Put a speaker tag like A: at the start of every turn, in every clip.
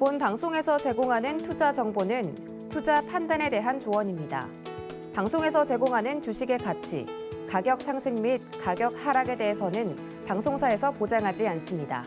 A: 본 방송에서 제공하는 투자 정보는 투자 판단에 대한 조언입니다. 방송에서 제공하는 주식의 가치, 가격 상승 및 가격 하락에 대해서는 방송사에서 보장하지 않습니다.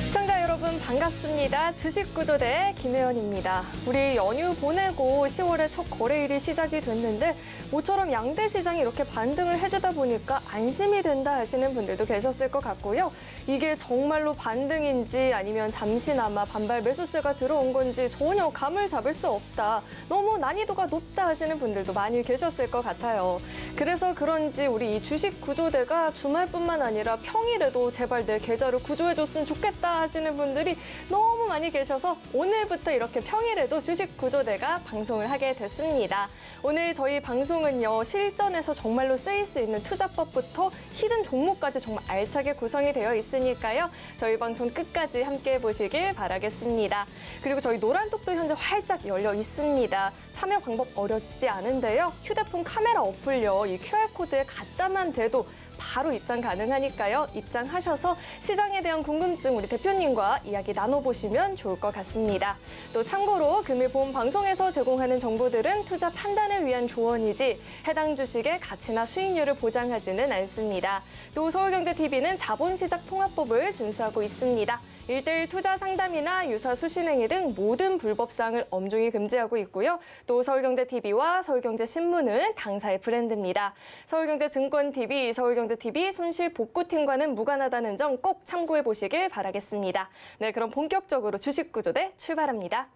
B: 시청자 여러분 반갑습니다. 주식구조대 김혜연입니다. 우리 연휴 보내고 10월에 첫 거래일이 시작이 됐는데 모처럼 양대 시장이 이렇게 반등을 해주다 보니까 안심이 된다 하시는 분들도 계셨을 것 같고요. 이게 정말로 반등인지 아니면 잠시나마 반발 매수세가 들어온 건지 전혀 감을 잡을 수 없다. 너무 난이도가 높다 하시는 분들도 많이 계셨을 것 같아요. 그래서 그런지 우리 이 주식구조대가 주말뿐만 아니라 평일에도 제발 내 계좌를 구조해줬으면 좋겠다 하시는 분들이 너무 많이 계셔서 오늘부터 이렇게 평일에도 주식구조대가 방송을 하게 됐습니다. 오늘 저희 방송은요, 실전에서 정말로 쓰일 수 있는 투자법부터 히든 종목까지 정말 알차게 구성이 되어 있으니까요. 저희 방송 끝까지 함께 보시길 바라겠습니다. 그리고 저희 노란톡도 현재 활짝 열려 있습니다. 참여 방법 어렵지 않은데요. 휴대폰 카메라 어플요, 이 QR코드에 갖다만 대도 바로 입장 가능하니까요. 입장하셔서 시장에 대한 궁금증 우리 대표님과 이야기 나눠보시면 좋을 것 같습니다. 또 참고로 금일 본 방송에서 제공하는 정보들은 투자 판단을 위한 조언이지 해당 주식의 가치나 수익률을 보장하지는 않습니다. 또 서울경제TV는 자본시작 통합법을 준수하고 있습니다. 1:1 투자 상담이나 유사 수신행위 등 모든 불법사항을 엄중히 금지하고 있고요. 또 서울경제TV와 서울경제신문은 당사의 브랜드입니다. 서울경제증권TV, 서울경제TV 손실복구팀과는 무관하다는 점 꼭 참고해 보시길 바라겠습니다. 네, 그럼 본격적으로 주식구조대 출발합니다.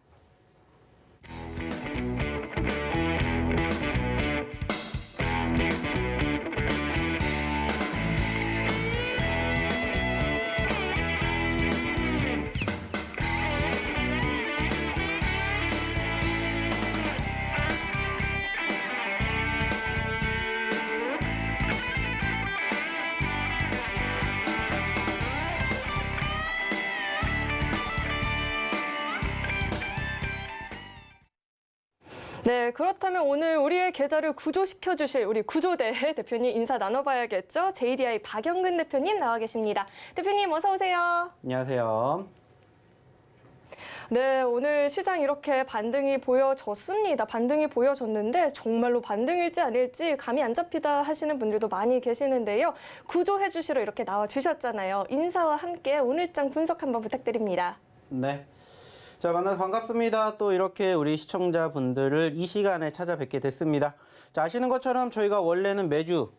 B: 네, 그렇다면 오늘 우리의 계좌를 구조시켜 주실 우리 구조대 대표님 인사 나눠봐야겠죠? JDI 박영근 대표님 나와 계십니다. 대표님 어서 오세요.
C: 안녕하세요.
B: 네, 오늘 시장 이렇게 반등이 보여졌습니다. 반등이 보여졌는데 정말로 반등일지 아닐지 감이 안 잡히다 하시는 분들도 많이 계시는데요. 구조해 주시러 이렇게 나와 주셨잖아요. 인사와 함께 오늘장 분석 한번 부탁드립니다.
C: 네. 자, 만나서 반갑습니다. 또 이렇게 우리 시청자분들을 이 시간에 찾아뵙게 됐습니다. 자, 아시는 것처럼 저희가 원래는 매주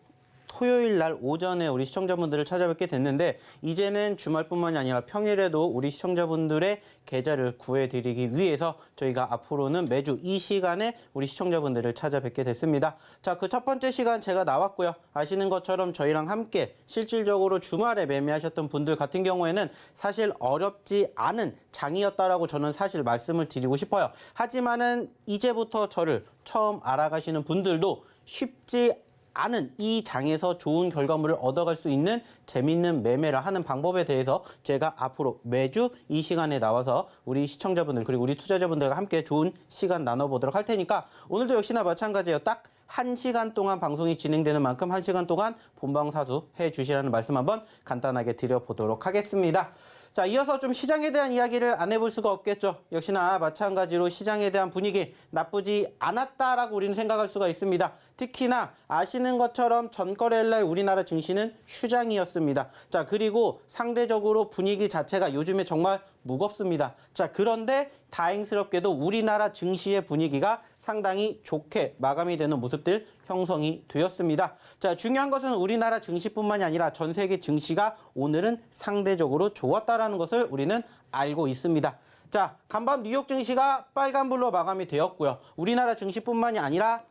C: 토요일 날 오전에 우리 시청자분들을 찾아뵙게 됐는데 이제는 주말뿐만이 아니라 평일에도 우리 시청자분들의 계좌를 구해드리기 위해서 저희가 앞으로는 매주 이 시간에 우리 시청자분들을 찾아뵙게 됐습니다. 자, 그 첫 번째 시간 제가 나왔고요. 아시는 것처럼 저희랑 함께 실질적으로 주말에 매매하셨던 분들 같은 경우에는 사실 어렵지 않은 장이었다라고 저는 사실 말씀을 드리고 싶어요. 하지만은 이제부터 저를 처음 알아가시는 분들도 쉽지 않은 이 장에서 좋은 결과물을 얻어갈 수 있는 재밌는 매매를 하는 방법에 대해서 제가 앞으로 매주 이 시간에 나와서 우리 시청자분들 그리고 우리 투자자분들과 함께 좋은 시간 나눠보도록 할 테니까 오늘도 역시나 마찬가지예요. 딱 1시간 동안 방송이 진행되는 만큼 1시간 동안 본방사수 해주시라는 말씀 한번 간단하게 드려보도록 하겠습니다. 자, 이어서 좀 시장에 대한 이야기를 안 해볼 수가 없겠죠. 역시나 마찬가지로 시장에 대한 분위기 나쁘지 않았다라고 우리는 생각할 수가 있습니다. 특히나 아시는 것처럼 전거래일날 우리나라 증시는 휴장이었습니다. 자, 그리고 상대적으로 분위기 자체가 요즘에 정말 무겁습니다. 자, 그런데 다행스럽게도 우리나라 증시의 분위기가 상당히 좋게 마감이 되는 모습들 형성이 되었습니다. 자, 중요한 것은 우리나라 증시뿐만이 아니라 전 세계 증시가 오늘은 상대적으로 좋았다라는 것을 우리는 알고 있습니다. 자, 간밤 뉴욕 증시가 빨간불로 마감이 되었고요. 우리나라 증시뿐만이 아니라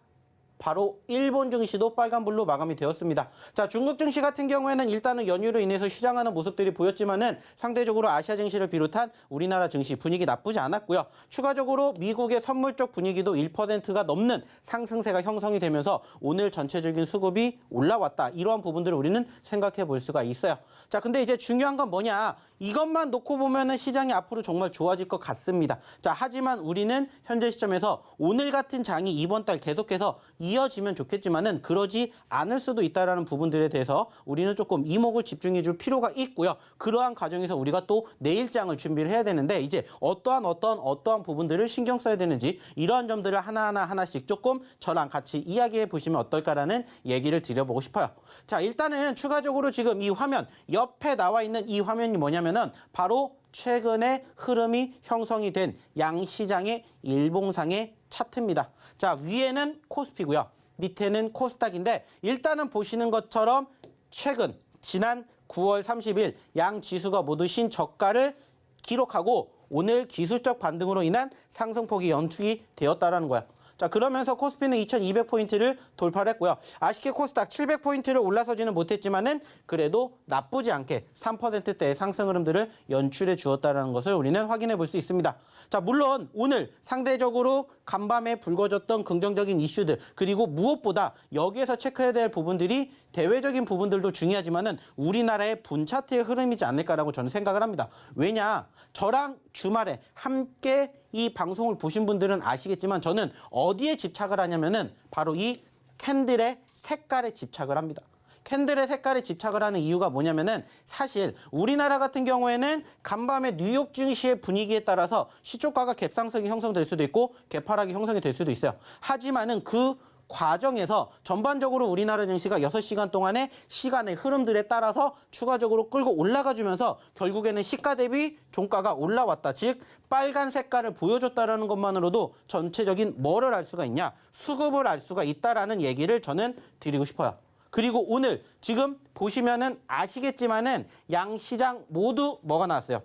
C: 바로 일본 증시도 빨간불로 마감이 되었습니다. 자, 중국 증시 같은 경우에는 일단은 연휴로 인해서 휴장하는 모습들이 보였지만은 상대적으로 아시아 증시를 비롯한 우리나라 증시 분위기 나쁘지 않았고요. 추가적으로 미국의 선물 쪽 분위기도 1%가 넘는 상승세가 형성이 되면서 오늘 전체적인 수급이 올라왔다. 이러한 부분들을 우리는 생각해 볼 수가 있어요. 자, 근데 이제 중요한 건 뭐냐? 이것만 놓고 보면은 시장이 앞으로 정말 좋아질 것 같습니다. 자, 하지만 우리는 현재 시점에서 오늘 같은 장이 이번 달 계속해서 이어지면 좋겠지만은 그러지 않을 수도 있다라는 부분들에 대해서 우리는 조금 이목을 집중해 줄 필요가 있고요. 그러한 과정에서 우리가 또 내일장을 준비를 해야 되는데 이제 어떠한 부분들을 신경 써야 되는지 이러한 점들을 하나씩 조금 저랑 같이 이야기해 보시면 어떨까라는 얘기를 드려보고 싶어요. 자, 일단은 추가적으로 지금 이 화면 옆에 나와 있는 이 화면이 뭐냐면은 바로 최근에 흐름이 형성이 된 양시장의 일봉상의 차트입니다. 자, 위에는 코스피고요. 밑에는 코스닥인데 일단은 보시는 것처럼 최근 지난 9월 30일 양 지수가 모두 신저가를 기록하고 오늘 기술적 반등으로 인한 상승폭이 연출이 되었다라는 거야. 자, 그러면서 코스피는 2200포인트를 돌파를 했고요. 아쉽게 코스닥 700포인트를 올라서지는 못했지만은 그래도 나쁘지 않게 3%대의 상승 흐름들을 연출해 주었다는 것을 우리는 확인해 볼 수 있습니다. 자, 물론 오늘 상대적으로 간밤에 불거졌던 긍정적인 이슈들 그리고 무엇보다 여기에서 체크해야 될 부분들이 대외적인 부분들도 중요하지만은 우리나라의 분차트의 흐름이지 않을까라고 저는 생각을 합니다. 왜냐? 저랑 주말에 함께 이 방송을 보신 분들은 아시겠지만 저는 어디에 집착을 하냐면은 바로 이 캔들의 색깔에 집착을 합니다. 캔들의 색깔에 집착을 하는 이유가 뭐냐면은 사실 우리나라 같은 경우에는 간밤에 뉴욕 증시의 분위기에 따라서 시초가가 갭상승이 형성될 수도 있고 개파락이 형성이 될 수도 있어요. 하지만은 그 과정에서 전반적으로 우리나라 증시가 6시간 동안의 시간의 흐름들에 따라서 추가적으로 끌고 올라가주면서 결국에는 시가 대비 종가가 올라왔다. 즉 빨간 색깔을 보여줬다는 것만으로도 전체적인 뭐를 알 수가 있냐? 수급을 알 수가 있다라는 얘기를 저는 드리고 싶어요. 그리고 오늘 지금 보시면은 아시겠지만은 양 시장 모두 뭐가 나왔어요?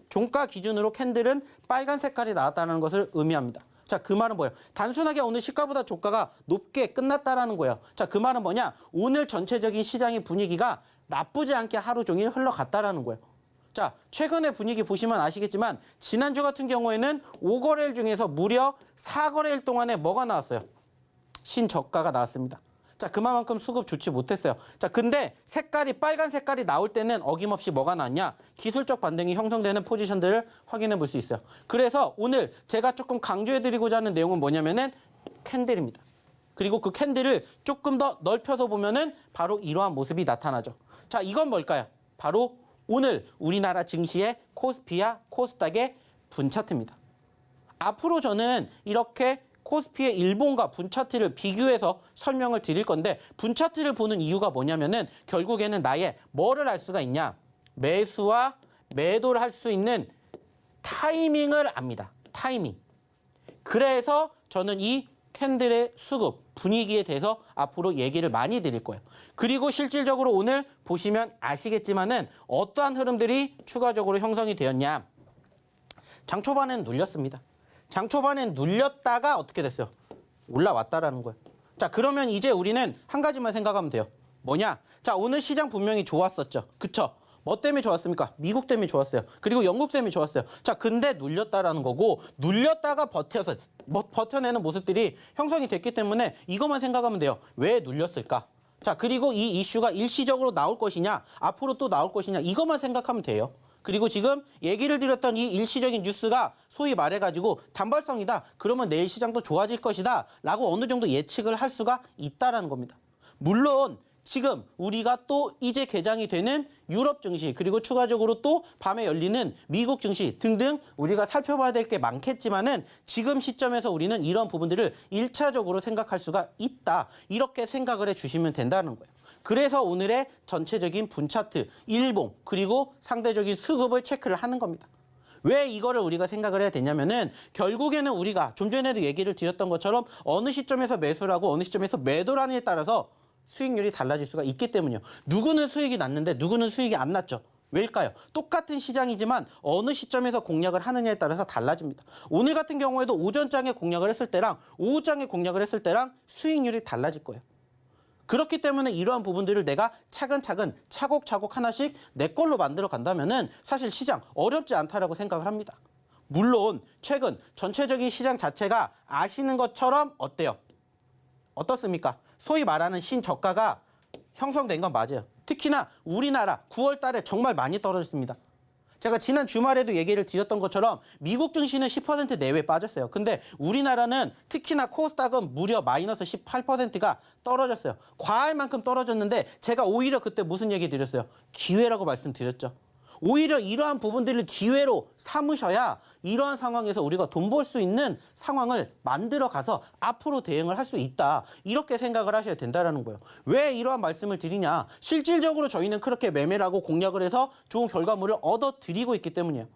C: 종가 기준으로 캔들은 빨간 색깔이 나왔다는 것을 의미합니다. 자, 그 말은 뭐예요? 단순하게 오늘 시가보다 종가가 높게 끝났다라는 거예요. 자, 그 말은 뭐냐? 오늘 전체적인 시장의 분위기가 나쁘지 않게 하루 종일 흘러갔다라는 거예요. 자, 최근의 분위기 보시면 아시겠지만 지난주 같은 경우에는 5거래일 중에서 무려 4거래일 동안에 뭐가 나왔어요? 신저가가 나왔습니다. 자, 그만큼 수급 좋지 못했어요. 자, 근데 색깔이 빨간 색깔이 나올 때는 어김없이 뭐가 나왔냐? 기술적 반등이 형성되는 포지션들을 확인해 볼 수 있어요. 그래서 오늘 제가 조금 강조해 드리고자 하는 내용은 뭐냐면은 캔들입니다. 그리고 그 캔들을 조금 더 넓혀서 보면은 바로 이러한 모습이 나타나죠. 자, 이건 뭘까요? 바로 오늘 우리나라 증시의 코스피와 코스닥의 분차트입니다. 앞으로 저는 이렇게 코스피의 일봉과 분차트를 비교해서 설명을 드릴 건데 분차트를 보는 이유가 뭐냐면은 결국에는 나의 뭐를 알 수가 있냐? 매수와 매도를 할 수 있는 타이밍을 압니다. 타이밍. 그래서 저는 이 캔들의 수급, 분위기에 대해서 앞으로 얘기를 많이 드릴 거예요. 그리고 실질적으로 오늘 보시면 아시겠지만은 어떠한 흐름들이 추가적으로 형성이 되었냐? 장 초반엔 눌렸습니다. 장 초반엔 눌렸다가 어떻게 됐어요? 올라왔다라는 거예요. 자, 그러면 이제 우리는 한 가지만 생각하면 돼요. 뭐냐? 자, 오늘 시장 분명히 좋았었죠. 그쵸? 뭐 때문에 좋았습니까? 미국 때문에 좋았어요. 그리고 영국 때문에 좋았어요. 자, 근데 눌렸다라는 거고 눌렸다가 버텨내는 모습들이 형성이 됐기 때문에 이것만 생각하면 돼요. 왜 눌렸을까? 자, 그리고 이 이슈가 일시적으로 나올 것이냐? 앞으로 또 나올 것이냐? 이것만 생각하면 돼요. 그리고 지금 얘기를 드렸던 이 일시적인 뉴스가 소위 말해가지고 단발성이다. 그러면 내일 시장도 좋아질 것이다. 라고 어느 정도 예측을 할 수가 있다라는 겁니다. 물론 지금 우리가 또 이제 개장이 되는 유럽 증시 그리고 추가적으로 또 밤에 열리는 미국 증시 등등 우리가 살펴봐야 될 게 많겠지만은 지금 시점에서 우리는 이런 부분들을 1차적으로 생각할 수가 있다. 이렇게 생각을 해주시면 된다는 거예요. 그래서 오늘의 전체적인 분차트, 일봉, 그리고 상대적인 수급을 체크를 하는 겁니다. 왜 이거를 우리가 생각을 해야 되냐면은 결국에는 우리가 좀 전에도 얘기를 드렸던 것처럼 어느 시점에서 매수를 하고 어느 시점에서 매도를 하느냐에 따라서 수익률이 달라질 수가 있기 때문이에요. 누구는 수익이 났는데 누구는 수익이 안 났죠. 왜일까요? 똑같은 시장이지만 어느 시점에서 공략을 하느냐에 따라서 달라집니다. 오늘 같은 경우에도 오전장에 공략을 했을 때랑 오후장에 공략을 했을 때랑 수익률이 달라질 거예요. 그렇기 때문에 이러한 부분들을 내가 차근차근 차곡차곡 하나씩 내 걸로 만들어 간다면은 사실 시장 어렵지 않다라고 생각을 합니다. 물론 최근 전체적인 시장 자체가 아시는 것처럼 어때요? 어떻습니까? 소위 말하는 신저가가 형성된 건 맞아요. 특히나 우리나라 9월 달에 정말 많이 떨어졌습니다. 제가 지난 주말에도 얘기를 드렸던 것처럼 미국 증시는 10% 내외 빠졌어요. 근데 우리나라는 특히나 코스닥은 무려 마이너스 18%가 떨어졌어요. 과할 만큼 떨어졌는데 제가 오히려 그때 무슨 얘기 드렸어요? 기회라고 말씀드렸죠. 오히려 이러한 부분들을 기회로 삼으셔야 이러한 상황에서 우리가 돈 벌 수 있는 상황을 만들어 가서 앞으로 대응을 할 수 있다. 이렇게 생각을 하셔야 된다는 거예요. 왜 이러한 말씀을 드리냐. 실질적으로 저희는 그렇게 매매를 하고 공략을 해서 좋은 결과물을 얻어 드리고 있기 때문이에요.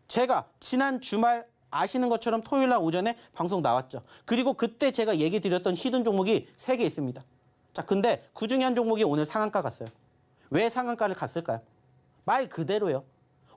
C: 제가 지난 주말 아시는 것처럼 토요일 날 오전에 방송 나왔죠. 그리고 그때 제가 얘기 드렸던 히든 종목이 3개 있습니다. 자, 근데 그중에 한 종목이 오늘 상한가 갔어요. 왜 상한가를 갔을까요? 말 그대로요.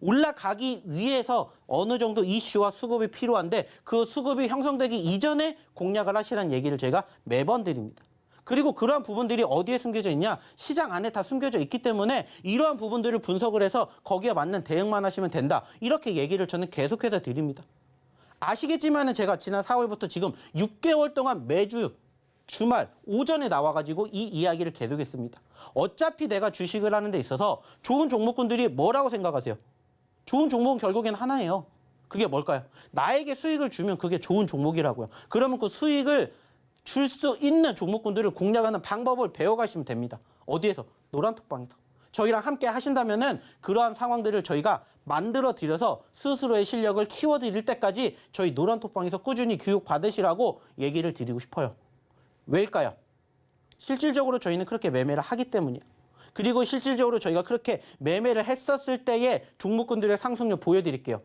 C: 올라가기 위해서 어느 정도 이슈와 수급이 필요한데 그 수급이 형성되기 이전에 공략을 하시라는 얘기를 제가 매번 드립니다. 그리고 그러한 부분들이 어디에 숨겨져 있냐? 시장 안에 다 숨겨져 있기 때문에 이러한 부분들을 분석을 해서 거기에 맞는 대응만 하시면 된다. 이렇게 얘기를 저는 계속해서 드립니다. 아시겠지만은 제가 지난 4월부터 지금 6개월 동안 매주 주말 오전에 나와가지고 이 이야기를 계속했습니다. 어차피 내가 주식을 하는 데 있어서 좋은 종목군들이 뭐라고 생각하세요? 좋은 종목은 결국엔 하나예요. 그게 뭘까요? 나에게 수익을 주면 그게 좋은 종목이라고요. 그러면 그 수익을 줄 수 있는 종목군들을 공략하는 방법을 배워가시면 됩니다. 어디에서? 노란톡방에서. 저희랑 함께 하신다면은 그러한 상황들을 저희가 만들어 드려서 스스로의 실력을 키워드릴 때까지 저희 노란톡방에서 꾸준히 교육 받으시라고 얘기를 드리고 싶어요. 왜일까요? 실질적으로 저희는 그렇게 매매를 하기 때문이에요. 그리고 실질적으로 저희가 그렇게 매매를 했었을 때의 종목군들의 상승률 보여드릴게요.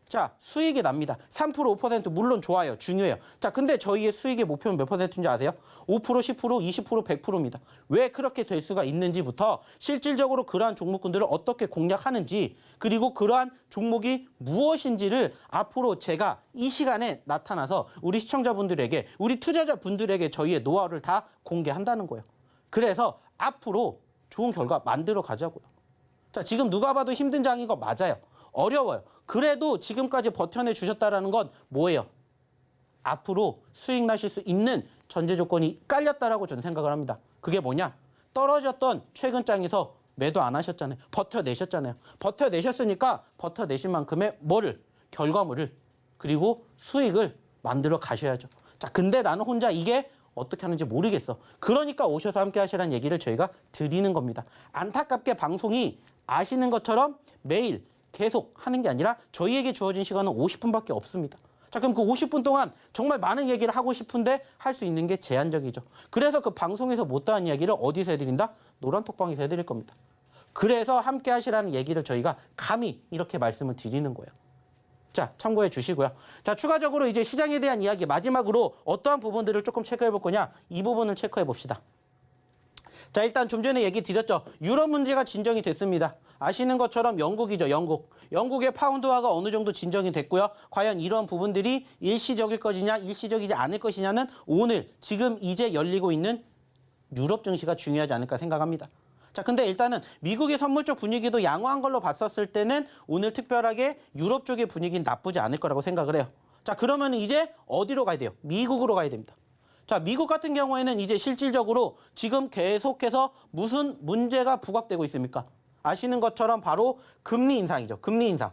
C: 자, 수익이 납니다. 3%, 5% 물론 좋아요. 중요해요. 자, 근데 저희의 수익의 목표는 몇 %인지 아세요? 5%, 10%, 20%, 100%입니다. 왜 그렇게 될 수가 있는지부터 실질적으로 그러한 종목군들을 어떻게 공략하는지 그리고 그러한 종목이 무엇인지를 앞으로 제가 이 시간에 나타나서 우리 시청자분들에게 우리 투자자분들에게 저희의 노하우를 다 공개한다는 거예요. 그래서 앞으로 좋은 결과 만들어 가자고요. 자, 지금 누가 봐도 힘든 장인 거 맞아요. 어려워요. 그래도 지금까지 버텨내 주셨다는 건 뭐예요? 앞으로 수익 나실 수 있는 전제 조건이 깔렸다라고 저는 생각을 합니다. 그게 뭐냐? 떨어졌던 최근 장에서 매도 안 하셨잖아요. 버텨내셨잖아요. 버텨내셨으니까 버텨내신 만큼의 뭐를? 결과물을 그리고 수익을 만들어 가셔야죠. 자, 근데 나는 혼자 이게 어떻게 하는지 모르겠어. 그러니까 오셔서 함께 하시라는 얘기를 저희가 드리는 겁니다. 안타깝게 방송이 아시는 것처럼 매일 계속 하는 게 아니라 저희에게 주어진 시간은 50분밖에 없습니다. 자, 그럼 그 50분 동안 정말 많은 얘기를 하고 싶은데 할 수 있는 게 제한적이죠. 그래서 그 방송에서 못다한 이야기를 어디서 해드린다? 노란톡방에서 해드릴 겁니다. 그래서 함께 하시라는 얘기를 저희가 감히 이렇게 말씀을 드리는 거예요. 자, 참고해 주시고요. 자, 추가적으로 이제 시장에 대한 이야기 마지막으로 어떠한 부분들을 조금 체크해 볼 거냐? 이 부분을 체크해 봅시다. 자, 일단 좀 전에 얘기 드렸죠. 유럽 문제가 진정이 됐습니다. 아시는 것처럼 영국이죠, 영국. 영국의 파운드화가 어느 정도 진정이 됐고요. 과연 이런 부분들이 일시적일 것이냐, 일시적이지 않을 것이냐는 오늘 지금 이제 열리고 있는 유럽 증시가 중요하지 않을까 생각합니다. 자, 근데 일단은 미국의 선물적 분위기도 양호한 걸로 봤었을 때는 오늘 특별하게 유럽 쪽의 분위기는 나쁘지 않을 거라고 생각을 해요. 자, 그러면 이제 어디로 가야 돼요? 미국으로 가야 됩니다. 자, 미국 같은 경우에는 이제 실질적으로 지금 계속해서 무슨 문제가 부각되고 있습니까? 아시는 것처럼 바로 금리 인상이죠. 금리 인상.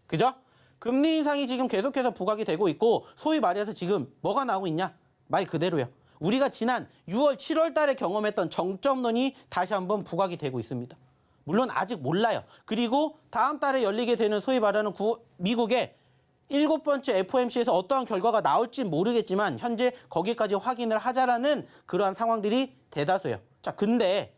C: 그죠? 금리 인상이 지금 계속해서 부각이 되고 있고 소위 말해서 지금 뭐가 나오고 있냐? 말 그대로요. 우리가 지난 6월, 7월 달에 경험했던 정점론이 다시 한번 부각이 되고 있습니다. 물론 아직 몰라요. 그리고 다음 달에 열리게 되는 소위 말하는 미국의 7번째 FOMC에서 어떠한 결과가 나올지 모르겠지만 현재 거기까지 확인을 하자라는 그러한 상황들이 대다수예요. 자, 근데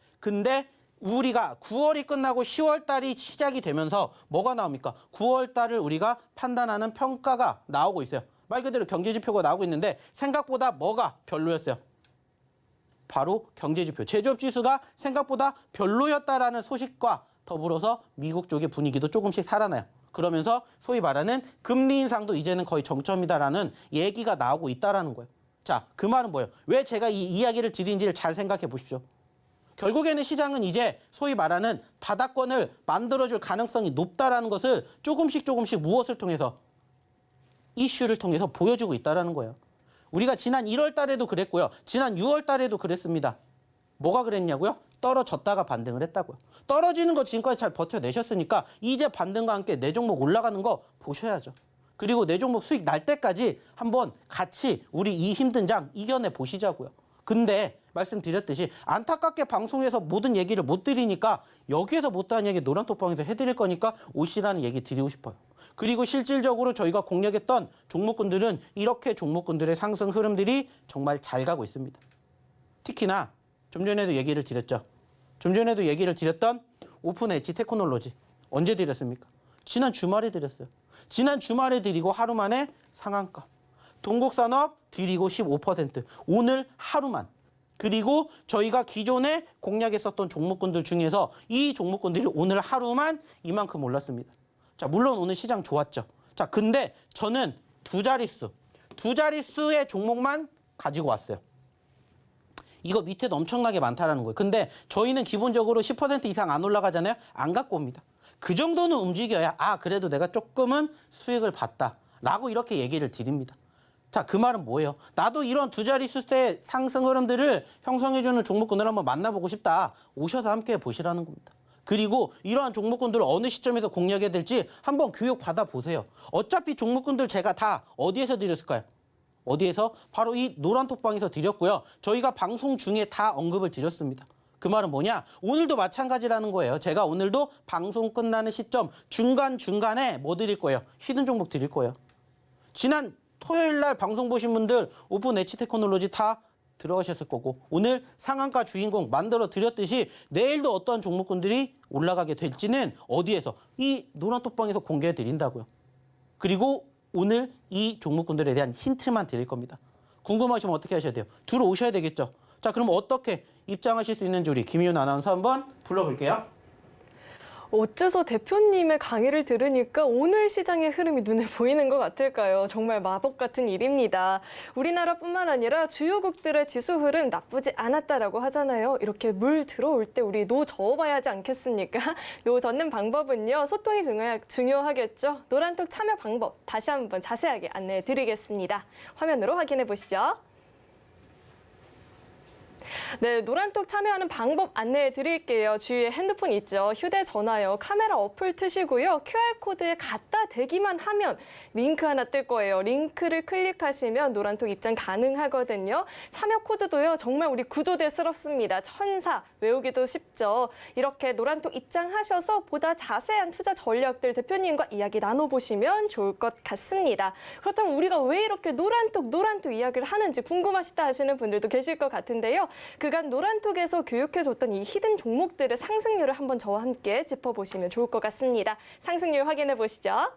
C: 우리가 9월이 끝나고 10월 달이 시작이 되면서 뭐가 나옵니까? 9월 달을 우리가 판단하는 평가가 나오고 있어요. 말 그대로 경제지표가 나오고 있는데 생각보다 뭐가 별로였어요? 바로 경제지표. 제조업지수가 생각보다 별로였다라는 소식과 더불어서 미국 쪽의 분위기도 조금씩 살아나요. 그러면서 소위 말하는 금리 인상도 이제는 거의 정점이다라는 얘기가 나오고 있다라는 거예요. 자, 그 말은 뭐예요? 왜 제가 이 이야기를 드린지를 잘 생각해 보십시오. 결국에는 시장은 이제 소위 말하는 바닥권을 만들어줄 가능성이 높다라는 것을 조금씩 무엇을 통해서? 이슈를 통해서 보여주고 있다는 거예요. 우리가 지난 1월 달에도 그랬고요. 지난 6월 달에도 그랬습니다. 뭐가 그랬냐고요? 떨어졌다가 반등을 했다고요. 떨어지는 거 지금까지 잘 버텨내셨으니까 이제 반등과 함께 내 종목 올라가는 거 보셔야죠. 그리고 내 종목 수익 날 때까지 한번 같이 우리 이 힘든 장 이겨내 보시자고요. 근데 말씀드렸듯이 안타깝게 방송에서 모든 얘기를 못 드리니까 여기에서 못다한 얘기 노란톡방에서 해드릴 거니까 오시라는 얘기 드리고 싶어요. 그리고 실질적으로 저희가 공략했던 종목군들은 이렇게 종목군들의 상승 흐름들이 정말 잘 가고 있습니다. 특히나 좀 전에도 얘기를 드렸죠. 좀 전에도 얘기를 드렸던 오픈 엣지 테크놀로지 언제 드렸습니까? 지난 주말에 드렸어요. 지난 주말에 드리고 하루 만에 상한가. 동국산업 드리고 15%. 오늘 하루만. 그리고 저희가 기존에 공략했었던 종목군들 중에서 이 종목군들이 오늘 하루만 이만큼 올랐습니다. 자, 물론 오늘 시장 좋았죠. 자, 근데 저는 두 자릿수의 종목만 가지고 왔어요. 이거 밑에도 엄청나게 많다라는 거예요. 근데 저희는 기본적으로 10% 이상 안 올라가잖아요. 안 갖고 옵니다. 그 정도는 움직여야 그래도 내가 조금은 수익을 봤다라고 이렇게 얘기를 드립니다. 자, 그 말은 뭐예요? 나도 이런 두 자릿수의 상승 흐름들을 형성해주는 종목군을 한번 만나보고 싶다. 오셔서 함께 보시라는 겁니다. 그리고 이러한 종목군들을 어느 시점에서 공략해야 될지 한번 교육 받아보세요. 어차피 종목군들 제가 다 어디에서 드렸을까요? 어디에서? 바로 이 노란톡방에서 드렸고요. 저희가 방송 중에 다 언급을 드렸습니다. 그 말은 뭐냐? 오늘도 마찬가지라는 거예요. 제가 오늘도 방송 끝나는 시점 중간중간에 뭐 드릴 거예요? 히든 종목 드릴 거예요. 지난 토요일 날 방송 보신 분들 오픈 엣지 테크놀로지 다 들어가셨을 거고 오늘 상한가 주인공 만들어 드렸듯이 내일도 어떠한 종목군들이 올라가게 될지는 어디에서? 이 노란톡방에서 공개해 드린다고요. 그리고 오늘 이 종목군들에 대한 힌트만 드릴 겁니다. 궁금하시면 어떻게 하셔야 돼요? 들어오셔야 되겠죠. 자, 그럼 어떻게 입장하실 수 있는지 우리 김희윤 아나운서 한번 불러볼게요.
B: 어째서 대표님의 강의를 들으니까 오늘 시장의 흐름이 눈에 보이는 것 같을까요? 정말 마법 같은 일입니다. 우리나라뿐만 아니라 주요국들의 지수 흐름 나쁘지 않았다라고 하잖아요. 이렇게 물 들어올 때 우리 노 저어봐야 하지 않겠습니까? 노 젓는 방법은요. 소통이 중요하겠죠. 노란톡 참여 방법 다시 한번 자세하게 안내해 드리겠습니다. 화면으로 확인해 보시죠. 네, 노란톡 참여하는 방법 안내해 드릴게요. 주위에 핸드폰 있죠. 휴대전화요. 카메라 어플 트시고요. QR코드에 갖다 대기만 하면 링크 하나 뜰 거예요. 링크를 클릭하시면 노란톡 입장 가능하거든요. 참여 코드도요. 정말 우리 구조대스럽습니다. 천사, 외우기도 쉽죠. 이렇게 노란톡 입장하셔서 보다 자세한 투자 전략들 대표님과 이야기 나눠보시면 좋을 것 같습니다. 그렇다면 우리가 왜 이렇게 노란톡 이야기를 하는지 궁금하시다 하시는 분들도 계실 것 같은데요. 그간 노란톡에서 교육해줬던 이 히든 종목들의 상승률을 한번 저와 함께 짚어보시면 좋을 것 같습니다. 상승률 확인해 보시죠.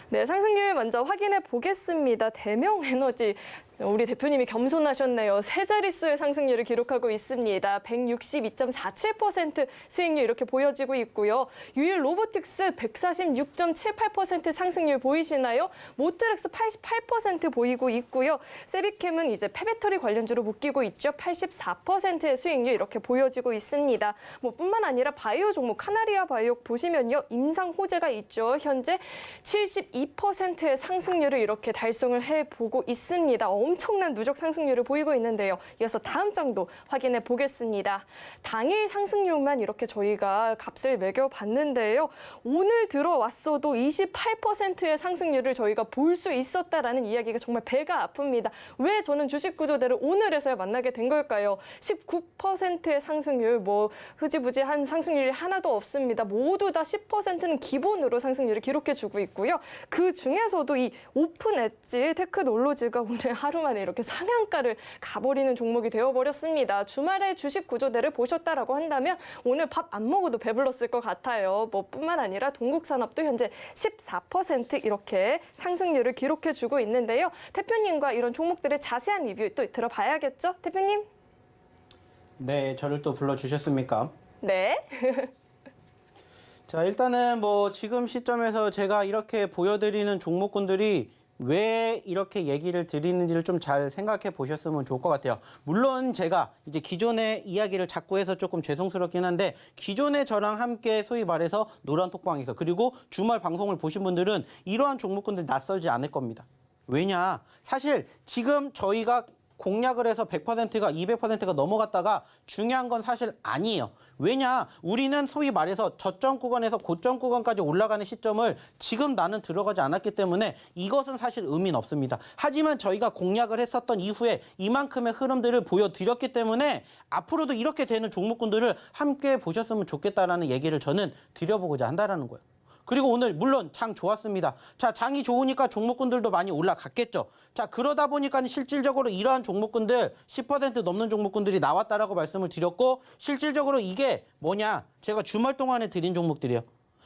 B: 네, 상승률 먼저 확인해 보겠습니다. 대명에너지. 우리 대표님이 겸손하셨네요. 세 자릿수의 상승률을 기록하고 있습니다. 162.47% 수익률 이렇게 보여지고 있고요. 유일 로보틱스 146.78% 상승률 보이시나요? 모트렉스 88% 보이고 있고요. 세비캠은 이제 폐배터리 관련주로 묶이고 있죠. 84%의 수익률 이렇게 보여지고 있습니다. 뿐만 아니라 바이오 종목 카나리아 바이오 보시면요. 임상 호재가 있죠. 현재 72%의 상승률을 이렇게 달성을 해보고 있습니다. 엄청난 누적 상승률을 보이고 있는데요. 이어서 다음 장도 확인해 보겠습니다. 당일 상승률만 이렇게 저희가 값을 매겨봤는데요. 오늘 들어왔어도 28%의 상승률을 저희가 볼 수 있었다라는 이야기가 정말 배가 아픕니다. 왜 저는 주식 구조대를 오늘에서야 만나게 된 걸까요? 19%의 상승률, 흐지부지한 상승률이 하나도 없습니다. 모두 다 10%는 기본으로 상승률을 기록해주고 있고요. 그 중에서도 이 오픈 엣지 테크놀로지가 오늘 하루 만에 이렇게 상한가를 가버리는 종목이 되어버렸습니다. 주말에 주식 구조대를 보셨다라고 한다면 오늘 밥 안 먹어도 배불렀을 것 같아요. 뿐만 아니라 동국산업도 현재 14% 이렇게 상승률을 기록해주고 있는데요. 대표님과 이런 종목들의 자세한 리뷰 또 들어봐야겠죠? 대표님?
C: 네, 저를 또 불러주셨습니까?
B: 네.
C: 자, 일단은 지금 시점에서 제가 이렇게 보여드리는 종목군들이 왜 이렇게 얘기를 드리는지를 좀 잘 생각해 보셨으면 좋을 것 같아요. 물론 제가 이제 기존의 이야기를 자꾸 해서 조금 죄송스럽긴 한데 기존에 저랑 함께 소위 말해서 노란톡방에서 그리고 주말 방송을 보신 분들은 이러한 종목군들 낯설지 않을 겁니다. 왜냐? 사실 지금 저희가 공략을 해서 100%가 200%가 넘어갔다가 중요한 건 사실 아니에요. 왜냐? 우리는 소위 말해서 저점 구간에서 고점 구간까지 올라가는 시점을 지금 나는 들어가지 않았기 때문에 이것은 사실 의미는 없습니다. 하지만 저희가 공략을 했었던 이후에 이만큼의 흐름들을 보여드렸기 때문에 앞으로도 이렇게 되는 종목군들을 함께 보셨으면 좋겠다라는 얘기를 저는 드려보고자 한다라는 거예요. 그리고 오늘 물론 장 좋았습니다. 자, 장이 좋으니까 종목군들도 많이 올라갔겠죠. 자, 그러다 보니까 실질적으로 이러한 종목군들 10% 넘는 종목군들이 나왔다라고 말씀을 드렸고 실질적으로 이게 뭐냐? 제가 주말 동안에 드린 종목들이에요.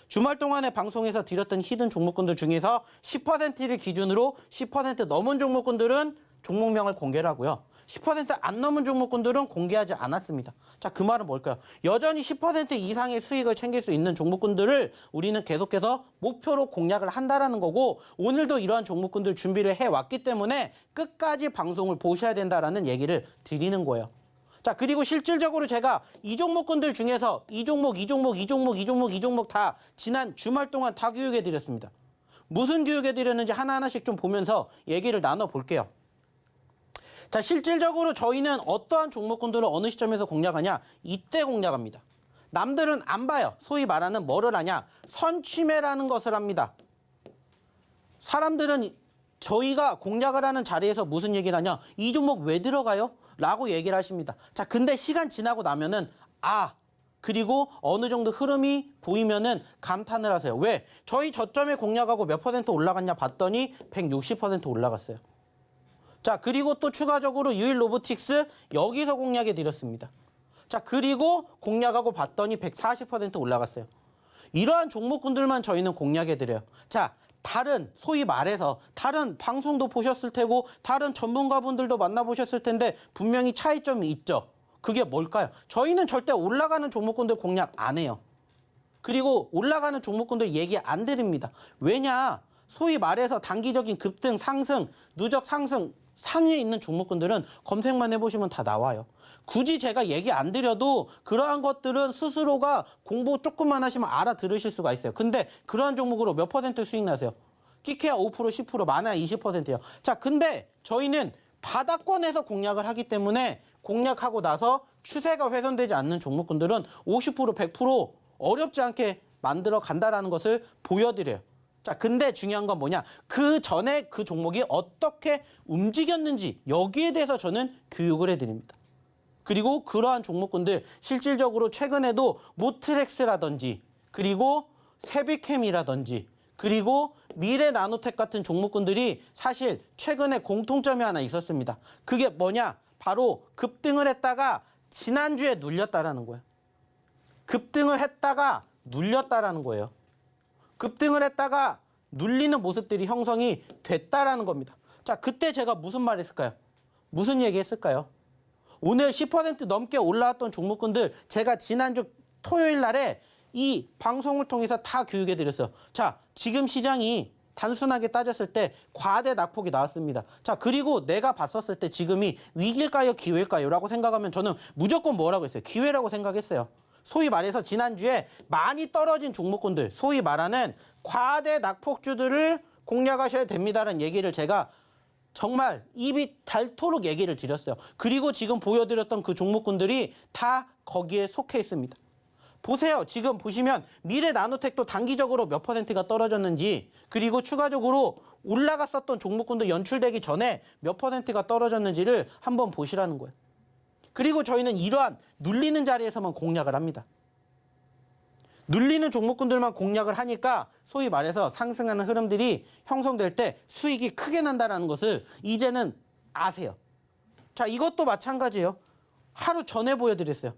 C: 주말 동안에 방송에서 드렸던 히든 종목군들 중에서 10%를 기준으로 10% 넘은 종목군들은 종목명을 공개를 하고요. 10%안 넘은 종목군들은 공개하지 않았습니다. 자, 그 말은 뭘까요? 여전히 10% 이상의 수익을 챙길 수 있는 종목군들을 우리는 계속해서 목표로 공략을 한다라는 거고 오늘도 이러한 종목군들 준비를 해왔기 때문에 끝까지 방송을 보셔야 된다라는 얘기를 드리는 거예요. 자, 그리고 실질적으로 제가 이 종목군들 중에서 이 종목 다 지난 주말 동안 다 교육해 드렸습니다. 무슨 교육해 드렸는지 하나하나씩 좀 보면서 얘기를 나눠볼게요. 자, 실질적으로 저희는 어떠한 종목군들을 어느 시점에서 공략하냐? 이때 공략합니다. 남들은 안 봐요. 소위 말하는 뭐를 하냐? 선취매라는 것을 합니다. 사람들은 저희가 공략을 하는 자리에서 무슨 얘기를 하냐? 이 종목 왜 들어가요? 라고 얘기를 하십니다. 자, 근데 시간 지나고 나면은 그리고 어느 정도 흐름이 보이면은 감탄을 하세요. 왜? 저희 저점에 공략하고 몇 % 올라갔냐 봤더니 160% 올라갔어요. 자, 그리고 또 추가적으로 유일 로보틱스 여기서 공략해 드렸습니다. 자, 그리고 공략하고 봤더니 140% 올라갔어요. 이러한 종목군들만 저희는 공략해 드려요. 자, 다른 소위 말해서 다른 방송도 보셨을 테고 다른 전문가분들도 만나보셨을 텐데 분명히 차이점이 있죠. 그게 뭘까요? 저희는 절대 올라가는 종목군들 공략 안 해요. 그리고 올라가는 종목군들 얘기 안 드립니다. 왜냐? 소위 말해서 단기적인 급등, 상승, 누적 상승, 상위에 있는 종목군들은 검색만 해보시면 다 나와요. 굳이 제가 얘기 안 드려도 그러한 것들은 스스로가 공부 조금만 하시면 알아들으실 수가 있어요. 근데 그러한 종목으로 몇 % 수익 나세요? 끼케야 5%, 10%, 많아야 20%예요. 자, 근데 저희는 바닥권에서 공략을 하기 때문에 공략하고 나서 추세가 훼손되지 않는 종목군들은 50%, 100% 어렵지 않게 만들어 간다라는 것을 보여드려요. 자, 근데 중요한 건 뭐냐? 그 전에 그 종목이 어떻게 움직였는지 여기에 대해서 저는 교육을 해드립니다. 그리고 그러한 종목군들 실질적으로 최근에도 모트렉스라든지 그리고 세비캠이라든지 그리고 미래나노텍 같은 종목군들이 사실 최근에 공통점이 하나 있었습니다. 그게 뭐냐? 바로 급등을 했다가 지난주에 눌렸다라는 거예요. 급등을 했다가 눌렸다라는 거예요. 급등을 했다가 눌리는 모습들이 형성이 됐다라는 겁니다. 자, 그때 제가 무슨 말 했을까요? 무슨 얘기 했을까요? 오늘 10% 넘게 올라왔던 종목군들 제가 지난주 토요일 날에 이 방송을 통해서 다 교육해 드렸어요. 자, 지금 시장이 단순하게 따졌을 때 과대 낙폭이 나왔습니다. 자, 그리고 내가 봤었을 때 지금이 위기일까요? 기회일까요? 라고 생각하면 저는 무조건 뭐라고 했어요? 기회라고 생각했어요. 소위 말해서 지난주에 많이 떨어진 종목군들, 소위 말하는 과대 낙폭주들을 공략하셔야 됩니다라는 얘기를 제가 정말 입이 닳도록 얘기를 드렸어요. 그리고 지금 보여드렸던 그 종목군들이 다 거기에 속해 있습니다. 보세요. 지금 보시면 미래나노텍도 단기적으로 몇 %가 떨어졌는지 그리고 추가적으로 올라갔었던 종목군도 연출되기 전에 몇 %가 떨어졌는지를 한번 보시라는 거예요. 그리고 저희는 이러한 눌리는 자리에서만 공략을 합니다. 눌리는 종목군들만 공략을 하니까 소위 말해서 상승하는 흐름들이 형성될 때 수익이 크게 난다는 것을 이제는 아세요. 자, 이것도 마찬가지예요. 하루 전에 보여드렸어요.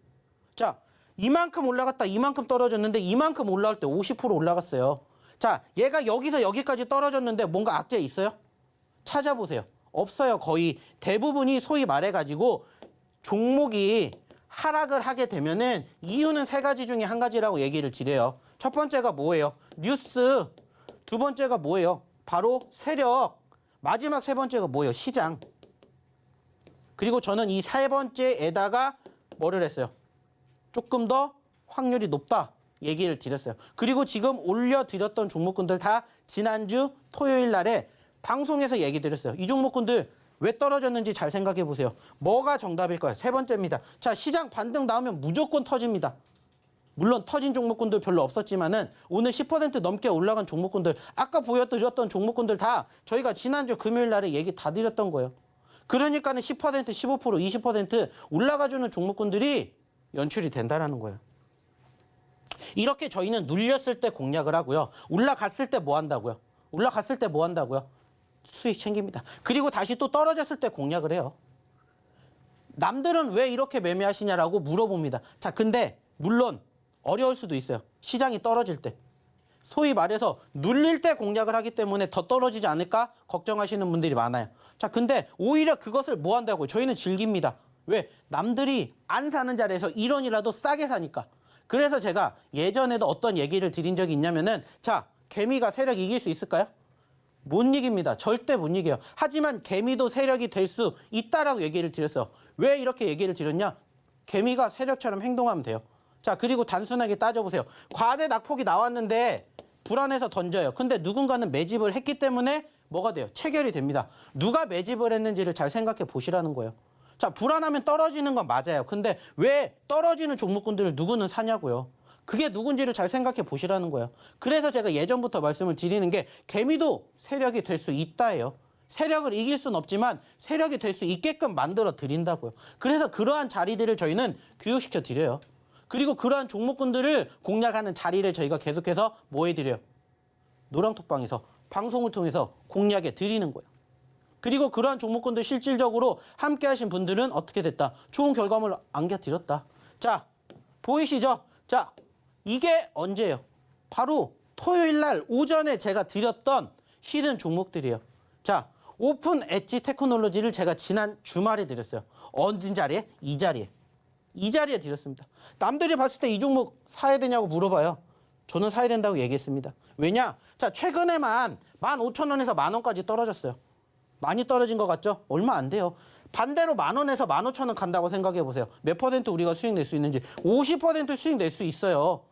C: 자, 이만큼 올라갔다 이만큼 떨어졌는데 이만큼 올라올 때 50% 올라갔어요. 자, 얘가 여기서 여기까지 떨어졌는데 뭔가 악재 있어요? 찾아보세요. 없어요. 거의 대부분이 소위 말해가지고 종목이 하락을 하게 되면은 이유는 세 가지 중에 한 가지라고 얘기를 드려요. 첫 번째가 뭐예요? 뉴스. 두 번째가 뭐예요? 바로 세력. 마지막 세 번째가 뭐예요? 시장. 그리고 저는 이 세 번째에다가 뭐를 했어요? 조금 더 확률이 높다 얘기를 드렸어요. 그리고 지금 올려드렸던 종목군들 다 지난주 토요일 날에 방송에서 얘기 드렸어요. 이 종목군들 왜 떨어졌는지 잘 생각해 보세요. 뭐가 정답일까요? 세 번째입니다. 자, 시장 반등 나오면 무조건 터집니다. 물론 터진 종목군들 별로 없었지만은 오늘 10% 넘게 올라간 종목군들, 아까 보여드렸던 종목군들 다 저희가 지난주 금요일 날에 얘기 다 드렸던 거예요. 그러니까는 10%, 15%, 20% 올라가주는 종목군들이 연출이 된다라는 거예요. 이렇게 저희는 눌렸을 때 공략을 하고요. 올라갔을 때 뭐 한다고요? 올라갔을 때 뭐 한다고요? 수익 챙깁니다. 그리고 다시 또 떨어졌을 때 공략을 해요. 남들은 왜 이렇게 매매하시냐라고 물어봅니다. 자, 근데 물론 어려울 수도 있어요. 시장이 떨어질 때. 소위 말해서 눌릴 때 공략을 하기 때문에 더 떨어지지 않을까 걱정하시는 분들이 많아요. 자, 근데 오히려 그것을 뭐 한다고요? 저희는 즐깁니다. 왜? 남들이 안 사는 자리에서 1원이라도 싸게 사니까. 그래서 제가 예전에도 어떤 얘기를 드린 적이 있냐면은, 자, 개미가 세력 이길 수 있을까요? 못 이깁니다. 절대 못 이겨요. 하지만 개미도 세력이 될 수 있다라고 얘기를 드렸어요. 왜 이렇게 얘기를 드렸냐? 개미가 세력처럼 행동하면 돼요. 자, 그리고 단순하게 따져보세요. 과대 낙폭이 나왔는데 불안해서 던져요. 근데 누군가는 매집을 했기 때문에 뭐가 돼요? 체결이 됩니다. 누가 매집을 했는지를 잘 생각해 보시라는 거예요. 자, 불안하면 떨어지는 건 맞아요. 근데 왜 떨어지는 종목군들을 누구는 사냐고요. 그게 누군지를 잘 생각해 보시라는 거예요. 그래서 제가 예전부터 말씀을 드리는 게 개미도 세력이 될 수 있다예요. 세력을 이길 수는 없지만 세력이 될 수 있게끔 만들어 드린다고요. 그래서 그러한 자리들을 저희는 교육시켜 드려요. 그리고 그러한 종목군들을 공략하는 자리를 저희가 계속해서 뭐 해드려요? 노랑톡방에서 방송을 통해서 공략해 드리는 거예요. 그리고 그러한 종목군들 실질적으로 함께 하신 분들은 어떻게 됐다? 좋은 결과물을 안겨드렸다. 자, 보이시죠? 자, 이게 언제예요? 바로 토요일 날 오전에 제가 드렸던 히든 종목들이에요. 자, 오픈 엣지 테크놀로지를 제가 지난 주말에 드렸어요. 어느 자리에? 이 자리에. 이 자리에 드렸습니다. 남들이 봤을 때 이 종목 사야 되냐고 물어봐요. 저는 사야 된다고 얘기했습니다. 왜냐? 자, 최근에만 15,000원에서 10,000원까지 떨어졌어요. 많이 떨어진 것 같죠? 얼마 안 돼요. 반대로 10,000원에서 15,000원 간다고 생각해 보세요. 몇 퍼센트 우리가 수익 낼 수 있는지. 50% 수익 낼 수 있어요.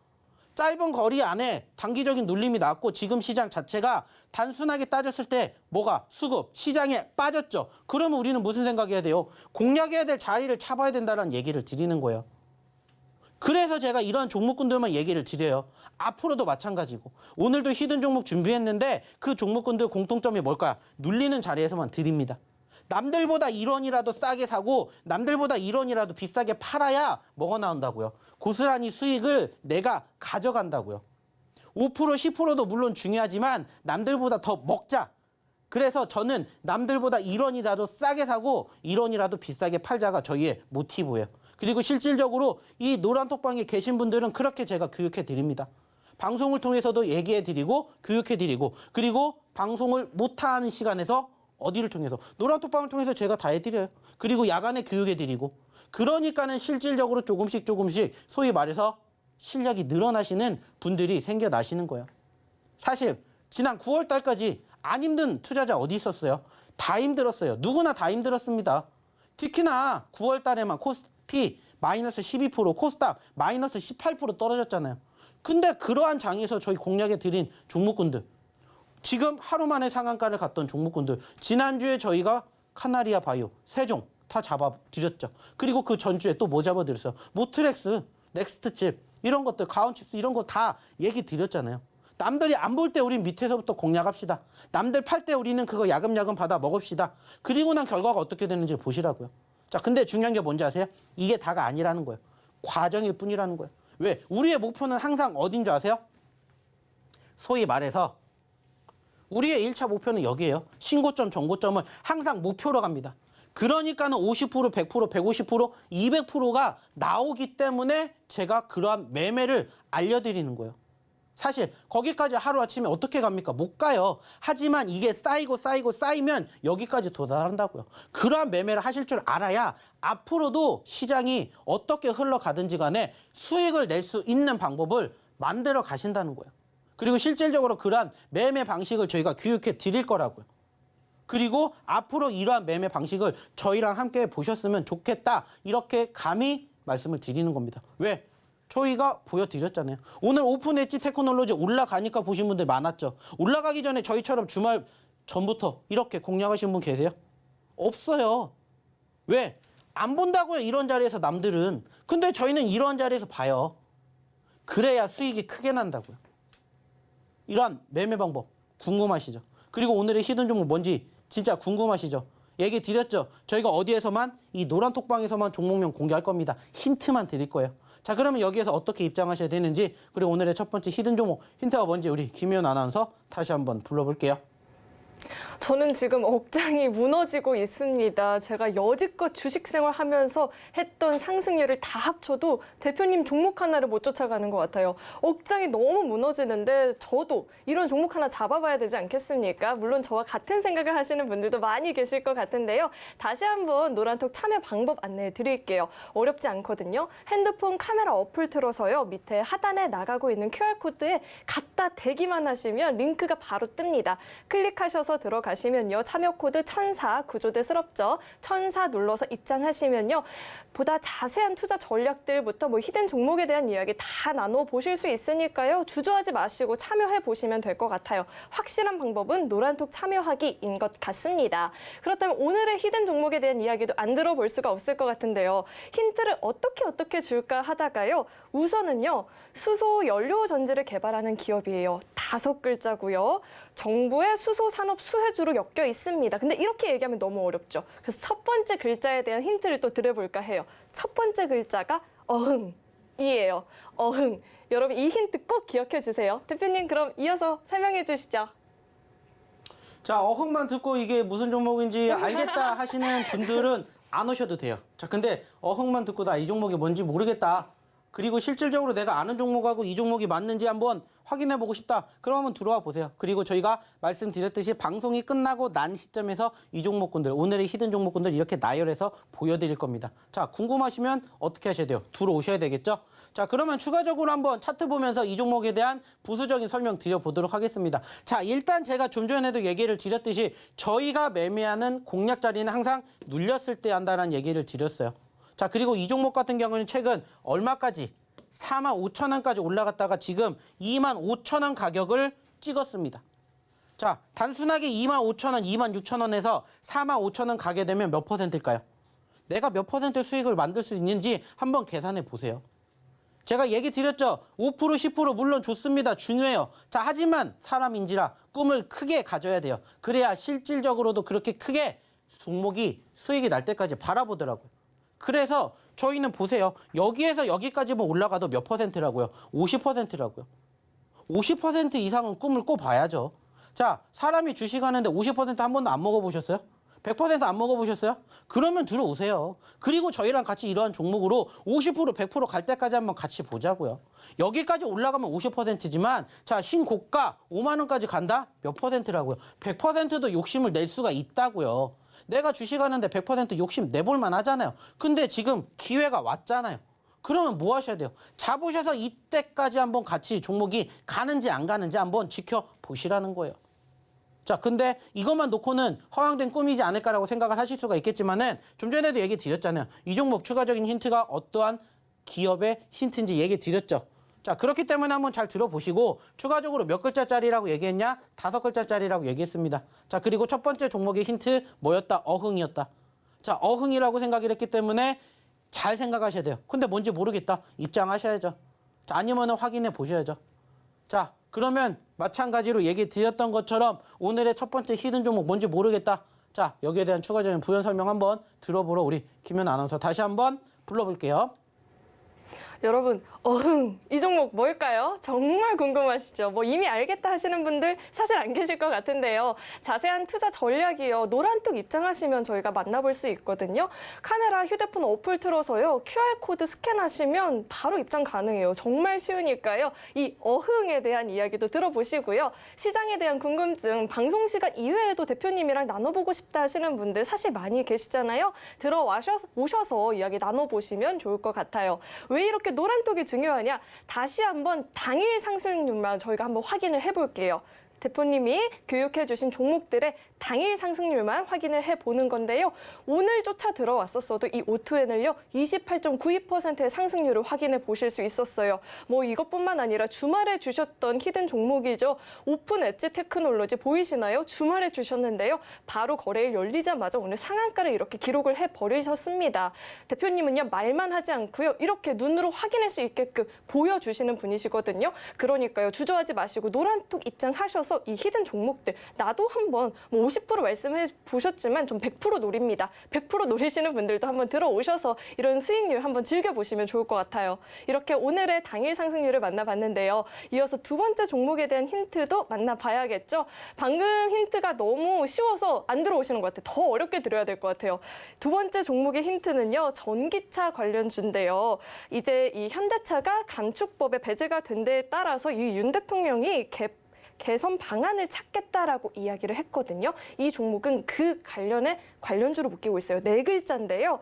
C: 짧은 거리 안에 단기적인 눌림이 나왔고 지금 시장 자체가 단순하게 따졌을 때 뭐가 수급, 시장에 빠졌죠. 그러면 우리는 무슨 생각해야 돼요? 공략해야 될 자리를 잡아야 된다는 얘기를 드리는 거예요. 그래서 제가 이런 종목군들만 얘기를 드려요. 앞으로도 마찬가지고. 오늘도 히든 종목 준비했는데 그 종목군들 공통점이 뭘까요? 눌리는 자리에서만 드립니다. 남들보다 1원이라도 싸게 사고 남들보다 1원이라도 비싸게 팔아야 뭐가 나온다고요? 고스란히 수익을 내가 가져간다고요. 5%, 10%도 물론 중요하지만 남들보다 더 먹자. 그래서 저는 남들보다 1원이라도 싸게 사고 1원이라도 비싸게 팔자가 저희의 모티브예요. 그리고 실질적으로 이 노란톡방에 계신 분들은 그렇게 제가 교육해 드립니다. 방송을 통해서도 얘기해 드리고 교육해 드리고 그리고 방송을 못하는 시간에서 어디를 통해서? 노란톡방을 통해서 제가 다 해드려요. 그리고 야간에 교육해드리고. 그러니까는 실질적으로 조금씩 소위 말해서 실력이 늘어나시는 분들이 생겨나시는 거예요. 사실 지난 9월 달까지 안 힘든 투자자 어디 있었어요? 다 힘들었어요. 누구나 다 힘들었습니다. 특히나 9월 달에만 코스피 마이너스 12%, 코스닥 마이너스 18% 떨어졌잖아요. 근데 그러한 장에서 저희 공략해드린 종목군들 지금 하루 만에 상한가를 갔던 종목군들 지난주에 저희가 카나리아 바이오, 세종 다 잡아드렸죠. 그리고 그 전주에 또 뭐 잡아드렸어요? 모트렉스, 넥스트칩 이런 것들, 가온칩스 이런 거 다 얘기 드렸잖아요. 남들이 안 볼 때 우린 밑에서부터 공략합시다. 남들 팔 때 우리는 그거 야금야금 받아 먹읍시다. 그리고 난 결과가 어떻게 되는지 보시라고요. 자, 근데 중요한 게 뭔지 아세요? 이게 다가 아니라는 거예요. 과정일 뿐이라는 거예요. 왜? 우리의 목표는 항상 어딘 줄 아세요? 소위 말해서 우리의 1차 목표는 여기예요. 신고점, 정고점을 항상 목표로 갑니다. 그러니까는 50%, 100%, 150%, 200%가 나오기 때문에 제가 그러한 매매를 알려드리는 거예요. 사실 거기까지 하루아침에 어떻게 갑니까? 못 가요. 하지만 이게 쌓이면 여기까지 도달한다고요. 그러한 매매를 하실 줄 알아야 앞으로도 시장이 어떻게 흘러가든지 간에 수익을 낼 수 있는 방법을 만들어 가신다는 거예요. 그리고 실질적으로 그러한 매매 방식을 저희가 교육해 드릴 거라고요. 그리고 앞으로 이러한 매매 방식을 저희랑 함께 보셨으면 좋겠다. 이렇게 감히 말씀을 드리는 겁니다. 왜? 저희가 보여드렸잖아요. 오늘 오픈 엣지 테크놀로지 올라가니까 보신 분들 많았죠. 올라가기 전에 저희처럼 주말 전부터 이렇게 공략하신 분 계세요? 없어요. 왜? 안 본다고요, 이런 자리에서 남들은. 근데 저희는 이런 자리에서 봐요. 그래야 수익이 크게 난다고요. 이러한 매매 방법 궁금하시죠? 그리고 오늘의 히든 종목 뭔지 진짜 궁금하시죠? 얘기 드렸죠? 저희가 어디에서만 이 노란 톡방에서만 종목명 공개할 겁니다. 힌트만 드릴 거예요. 자, 그러면 여기에서 어떻게 입장하셔야 되는지, 그리고 오늘의 첫 번째 히든 종목 힌트가 뭔지 우리 김희연 아나운서 다시 한번 불러볼게요.
B: 저는 지금 억장이 무너지고 있습니다. 제가 여지껏 주식 생활하면서 했던 상승률을 다 합쳐도 대표님 종목 하나를 못 쫓아가는 것 같아요. 억장이 너무 무너지는데 저도 이런 종목 하나 잡아봐야 되지 않겠습니까? 물론 저와 같은 생각을 하시는 분들도 많이 계실 것 같은데요. 다시 한번 노란톡 참여 방법 안내해 드릴게요. 어렵지 않거든요. 핸드폰 카메라 어플 틀어서요. 밑에 하단에 나가고 있는 QR코드에 갖다 대기만 하시면 링크가 바로 뜹니다. 클릭하셔서 들어가시면요. 참여 코드 1004 구조대스럽죠. 1004 눌러서 입장하시면요. 보다 자세한 투자 전략들부터 히든 종목에 대한 이야기 다 나눠보실 수 있으니까요. 주저하지 마시고 참여해 보시면 될 것 같아요. 확실한 방법은 노란톡 참여하기인 것 같습니다. 그렇다면 오늘의 히든 종목에 대한 이야기도 안 들어볼 수가 없을 것 같은데요. 힌트를 어떻게 줄까 하다가요. 우선은요. 수소 연료 전지를 개발하는 기업이에요. 5글자고요. 정부의 수소 산업 수혜주로 엮여 있습니다. 근데 이렇게 얘기하면 너무 어렵죠. 그래서 첫 번째 글자에 대한 힌트를 또 드려볼까 해요. 첫 번째 글자가 어흥이에요. 어흥. 여러분 이 힌트 꼭 기억해 주세요. 대표님 그럼 이어서 설명해 주시죠.
C: 자, 어흥만 듣고 이게 무슨 종목인지 알겠다 하시는 분들은 안 오셔도 돼요. 자, 근데 어흥만 듣고 나 이 종목이 뭔지 모르겠다. 그리고 실질적으로 내가 아는 종목하고 이 종목이 맞는지 한번 확인해보고 싶다. 그러면 들어와 보세요. 그리고 저희가 말씀드렸듯이 방송이 끝나고 난 시점에서 이 종목군들, 오늘의 히든 종목군들 이렇게 나열해서 보여드릴 겁니다. 자, 궁금하시면 어떻게 하셔야 돼요? 들어오셔야 되겠죠? 자, 그러면 추가적으로 한번 차트 보면서 이 종목에 대한 부수적인 설명 드려보도록 하겠습니다. 자, 일단 제가 좀 전에도 얘기를 드렸듯이 저희가 매매하는 공략 자리는 항상 눌렸을 때 한다는 얘기를 드렸어요. 자, 그리고 이 종목 같은 경우는 최근 얼마까지? 45,000원까지 올라갔다가 지금 25,000원 가격을 찍었습니다. 자, 단순하게 25,000원, 26,000원에서 45,000원 가게 되면 몇 퍼센트일까요? 내가 몇 퍼센트 수익을 만들 수 있는지 한번 계산해 보세요. 제가 얘기 드렸죠. 5%, 10% 물론 좋습니다. 중요해요. 자, 하지만 사람인지라 꿈을 크게 가져야 돼요. 그래야 실질적으로도 그렇게 크게 종목이 수익이 날 때까지 바라보더라고요. 그래서 저희는 보세요. 여기에서 여기까지만 올라가도 몇 퍼센트라고요? 50%라고요. 50% 이상은 꿈을 꿔봐야죠. 자, 사람이 주식하는데 50% 한 번도 안 먹어보셨어요? 100% 안 먹어보셨어요? 그러면 들어오세요. 그리고 저희랑 같이 이러한 종목으로 50%, 100% 갈 때까지 한번 같이 보자고요. 여기까지 올라가면 50%지만 자, 신고가 5만 원까지 간다? 몇 퍼센트라고요? 100%도 욕심을 낼 수가 있다고요. 내가 주식하는데 100% 욕심 내볼만 하잖아요. 근데 지금 기회가 왔잖아요. 그러면 뭐 하셔야 돼요? 잡으셔서 이때까지 한번 같이 종목이 가는지 안 가는지 한번 지켜보시라는 거예요. 자, 근데 이것만 놓고는 허황된 꿈이지 않을까라고 생각을 하실 수가 있겠지만은 좀 전에도 얘기 드렸잖아요. 이 종목 추가적인 힌트가 어떠한 기업의 힌트인지 얘기 드렸죠. 자, 그렇기 때문에 한번 잘 들어보시고 추가적으로 몇 글자짜리라고 얘기했냐? 5글자짜리라고 얘기했습니다. 자, 그리고 첫 번째 종목의 힌트 뭐였다? 어흥이었다. 자, 어흥이라고 생각을 했기 때문에 잘 생각하셔야 돼요. 근데 뭔지 모르겠다. 입장하셔야죠. 자, 아니면은 확인해 보셔야죠. 자, 그러면 마찬가지로 얘기 드렸던 것처럼 오늘의 첫 번째 히든 종목 뭔지 모르겠다. 자, 여기에 대한 추가적인 부연 설명 한번 들어보러 우리 김연 아나운서 다시 한번 불러볼게요.
B: 여러분, 어흥, 이 종목 뭘까요? 정말 궁금하시죠? 이미 알겠다 하시는 분들 사실 안 계실 것 같은데요. 자세한 투자 전략이요. 노란톡 입장하시면 저희가 만나볼 수 있거든요. 카메라, 휴대폰 어플 틀어서요. QR코드 스캔하시면 바로 입장 가능해요. 정말 쉬우니까요. 이 어흥에 대한 이야기도 들어보시고요. 시장에 대한 궁금증, 방송 시간 이외에도 대표님이랑 나눠보고 싶다 하시는 분들 사실 많이 계시잖아요. 오셔서 이야기 나눠보시면 좋을 것 같아요. 왜 이렇게 노란톡이 중요하냐? 다시 한번 당일 상승률만 저희가 한번 확인을 해볼게요. 대표님이 교육해 주신 종목들의 당일 상승률만 확인을 해보는 건데요. 오늘조차 들어왔었어도 이 오토엔을요 28.92%의 상승률을 확인해 보실 수 있었어요. 뭐 이것뿐만 아니라 주말에 주셨던 히든 종목이죠. 오픈 엣지 테크놀로지 보이시나요? 주말에 주셨는데요. 바로 거래일 열리자마자 오늘 상한가를 이렇게 기록을 해버리셨습니다. 대표님은요 말만 하지 않고요. 이렇게 눈으로 확인할 수 있게끔 보여주시는 분이시거든요. 그러니까요. 주저하지 마시고 노란톡 입장하셔서 이 히든 종목들 나도 한번 뭐 50% 말씀해 보셨지만 좀 100% 노립니다. 100% 노리시는 분들도 한번 들어오셔서 이런 수익률 한번 즐겨보시면 좋을 것 같아요. 이렇게 오늘의 당일 상승률을 만나봤는데요. 이어서 두 번째 종목에 대한 힌트도 만나봐야겠죠. 방금 힌트가 너무 쉬워서 안 들어오시는 것 같아요. 더 어렵게 드려야 될 것 같아요. 두 번째 종목의 힌트는요. 전기차 관련주인데요. 이제 이 현대차가 감축법에 배제가 된 데에 따라서 이 윤 대통령이 개선 방안을 찾겠다라고 이야기를 했거든요. 이 종목은 그 관련주로 묶이고 있어요. 네 글자인데요.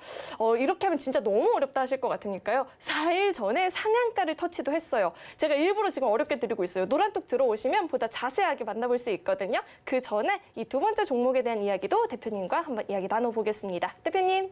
B: 이렇게 하면 진짜 너무 어렵다 하실 것 같으니까요. 4일 전에 상한가를 터치도 했어요. 제가 일부러 지금 어렵게 드리고 있어요. 노란톡 들어오시면 보다 자세하게 만나볼 수 있거든요. 그 전에 이 두 번째 종목에 대한 이야기도 대표님과 한번 이야기 나눠보겠습니다. 대표님.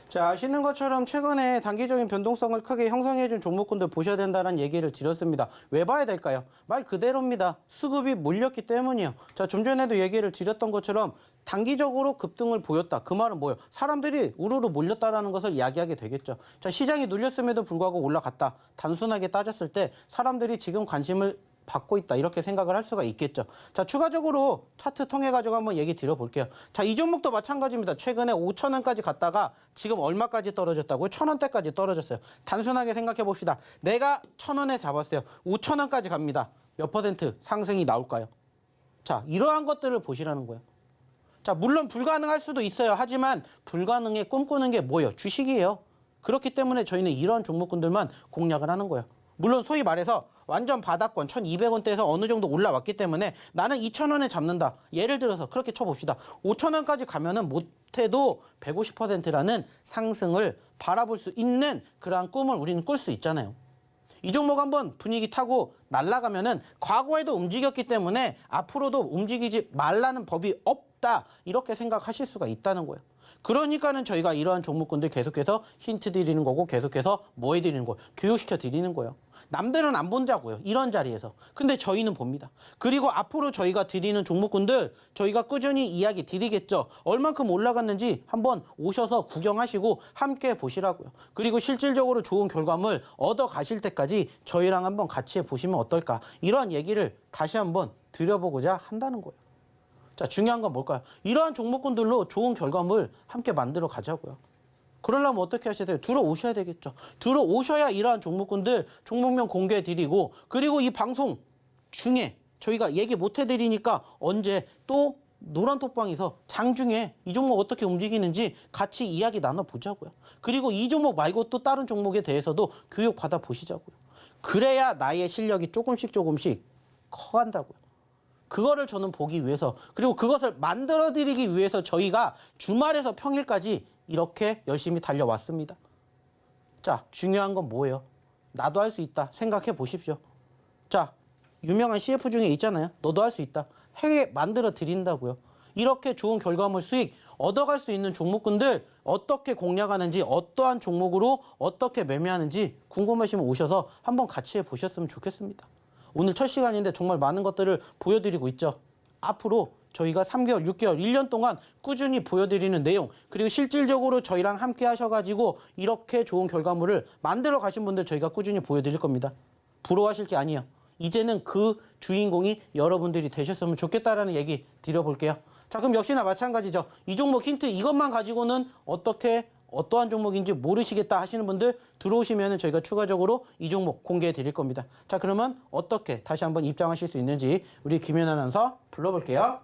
C: 자, 아시는 것처럼 최근에 단기적인 변동성을 크게 형성해준 종목군들 보셔야 된다는 얘기를 드렸습니다. 왜 봐야 될까요? 말 그대로입니다. 수급이 몰렸기 때문이에요. 자, 좀 전에도 얘기를 드렸던 것처럼 단기적으로 급등을 보였다. 그 말은 뭐예요? 사람들이 우르르 몰렸다라는 것을 이야기하게 되겠죠. 자, 시장이 눌렸음에도 불구하고 올라갔다. 단순하게 따졌을 때 사람들이 지금 관심을 받고 있다 이렇게 생각을 할 수가 있겠죠. 자, 추가적으로 차트 통해 가지고 한번 얘기 드려볼게요. 자, 이 종목도 마찬가지입니다. 최근에 5,000원까지 갔다가 지금 얼마까지 떨어졌다고요? 1,000원대까지 떨어졌어요. 단순하게 생각해 봅시다. 내가 1,000원에 잡았어요. 5,000원까지 갑니다. 몇 퍼센트 상승이 나올까요? 자, 이러한 것들을 보시라는 거예요. 자, 물론 불가능할 수도 있어요. 하지만 불가능에 꿈꾸는 게 뭐예요? 주식이에요. 그렇기 때문에 저희는 이런 종목군들만 공략을 하는 거예요. 물론 소위 말해서 완전 바닥권 1,200원대에서 어느 정도 올라왔기 때문에 나는 2,000원에 잡는다. 예를 들어서 그렇게 쳐봅시다. 5,000원까지 가면은 못해도 150%라는 상승을 바라볼 수 있는 그러한 꿈을 우리는 꿀 수 있잖아요. 이 종목 한번 분위기 타고 날아가면은 과거에도 움직였기 때문에 앞으로도 움직이지 말라는 법이 없다. 이렇게 생각하실 수가 있다는 거예요. 그러니까는 저희가 이러한 종목군들 계속해서 힌트 드리는 거고 계속해서 뭐 해드리는 거예요? 교육시켜 드리는 거예요. 남들은 안 본다고요. 이런 자리에서. 근데 저희는 봅니다. 그리고 앞으로 저희가 드리는 종목군들 저희가 꾸준히 이야기 드리겠죠. 얼만큼 올라갔는지 한번 오셔서 구경하시고 함께 보시라고요. 그리고 실질적으로 좋은 결과물 얻어 가실 때까지 저희랑 한번 같이 해보시면 어떨까. 이러한 얘기를 다시 한번 드려보고자 한다는 거예요. 자, 중요한 건 뭘까요? 이러한 종목군들로 좋은 결과물 함께 만들어 가자고요. 그러려면 어떻게 하셔야 돼요? 들어오셔야 되겠죠. 들어오셔야 이러한 종목군들 종목명 공개해드리고 그리고 이 방송 중에 저희가 얘기 못 해드리니까 언제 또 노란톡방에서 장중에 이 종목 어떻게 움직이는지 같이 이야기 나눠보자고요. 그리고 이 종목 말고 또 다른 종목에 대해서도 교육 받아보시자고요. 그래야 나의 실력이 조금씩 커간다고요. 그거를 저는 보기 위해서 그리고 그것을 만들어드리기 위해서 저희가 주말에서 평일까지 이렇게 열심히 달려왔습니다. 자, 중요한 건 뭐예요? 나도 할 수 있다. 생각해 보십시오. 자, 유명한 CF 중에 있잖아요. 너도 할 수 있다. 해외 만들어 드린다고요. 이렇게 좋은 결과물 수익 얻어갈 수 있는 종목군들 어떻게 공략하는지 어떠한 종목으로 어떻게 매매하는지 궁금하시면 오셔서 한번 같이 해보셨으면 좋겠습니다. 오늘 첫 시간인데 정말 많은 것들을 보여드리고 있죠. 앞으로 저희가 3개월, 6개월, 1년 동안 꾸준히 보여드리는 내용 그리고 실질적으로 저희랑 함께 하셔가지고 이렇게 좋은 결과물을 만들어 가신 분들 저희가 꾸준히 보여드릴 겁니다. 부러워하실 게 아니에요. 이제는 그 주인공이 여러분들이 되셨으면 좋겠다라는 얘기 드려볼게요. 자, 그럼 역시나 마찬가지죠. 이 종목 힌트 이것만 가지고는 어떠한 종목인지 모르시겠다 하시는 분들 들어오시면 저희가 추가적으로 이 종목 공개해 드릴 겁니다. 자, 그러면 어떻게 다시 한번 입장하실 수 있는지 우리 김연 아나운서 불러볼게요.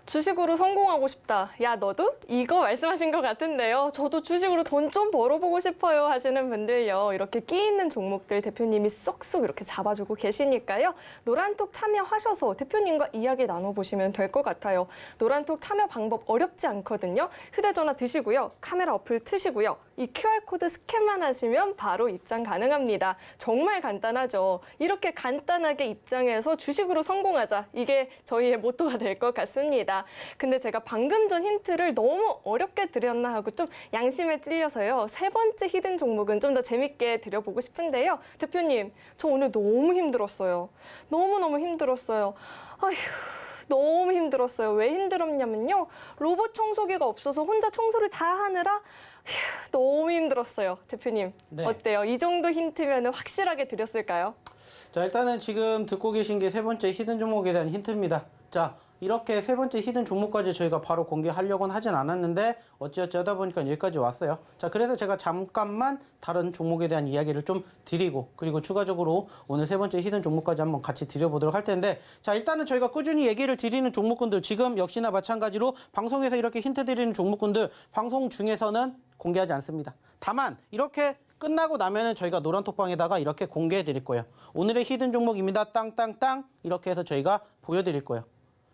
B: 주식으로 성공하고 싶다. 야, 너도? 이거 말씀하신 것 같은데요. 저도 주식으로 돈 좀 벌어보고 싶어요 하시는 분들요. 이렇게 끼 있는 종목들 대표님이 쏙쏙 이렇게 잡아주고 계시니까요. 노란톡 참여하셔서 대표님과 이야기 나눠보시면 될 것 같아요. 노란톡 참여 방법 어렵지 않거든요. 휴대전화 드시고요. 카메라 어플 트시고요. 이 QR코드 스캔만 하시면 바로 입장 가능합니다. 정말 간단하죠. 이렇게 간단하게 입장해서 주식으로 성공하자. 이게 저희의 모토가 될 것 같습니다. 근데 제가 방금 전 힌트를 너무 어렵게 드렸나 하고 좀 양심에 찔려서요. 세 번째 히든 종목은 좀 더 재밌게 드려보고 싶은데요. 대표님, 저 오늘 너무 힘들었어요. 너무너무 힘들었어요. 아휴. 너무 힘들었어요. 왜 힘들었냐면요. 로봇 청소기가 없어서 혼자 청소를 다 하느라 너무 힘들었어요. 대표님,
C: 네.
B: 어때요? 이 정도 힌트면 확실하게 드렸을까요?
C: 자, 일단은 지금 듣고 계신 게 세 번째 히든 종목에 대한 힌트입니다. 자, 이렇게 세 번째 히든 종목까지 저희가 바로 공개하려고는 하진 않았는데 어찌어찌 하다 보니까 여기까지 왔어요. 자, 그래서 제가 잠깐만 다른 종목에 대한 이야기를 좀 드리고 그리고 추가적으로 오늘 세 번째 히든 종목까지 한번 같이 드려보도록 할 텐데, 자, 일단은 저희가 꾸준히 얘기를 드리는 종목군들, 지금 역시나 마찬가지로 방송에서 이렇게 힌트 드리는 종목군들 방송 중에서는 공개하지 않습니다. 다만 이렇게 끝나고 나면은 저희가 노란톡방에다가 이렇게 공개해 드릴 거예요. 오늘의 히든 종목입니다. 땅땅땅 이렇게 해서 저희가 보여드릴 거예요.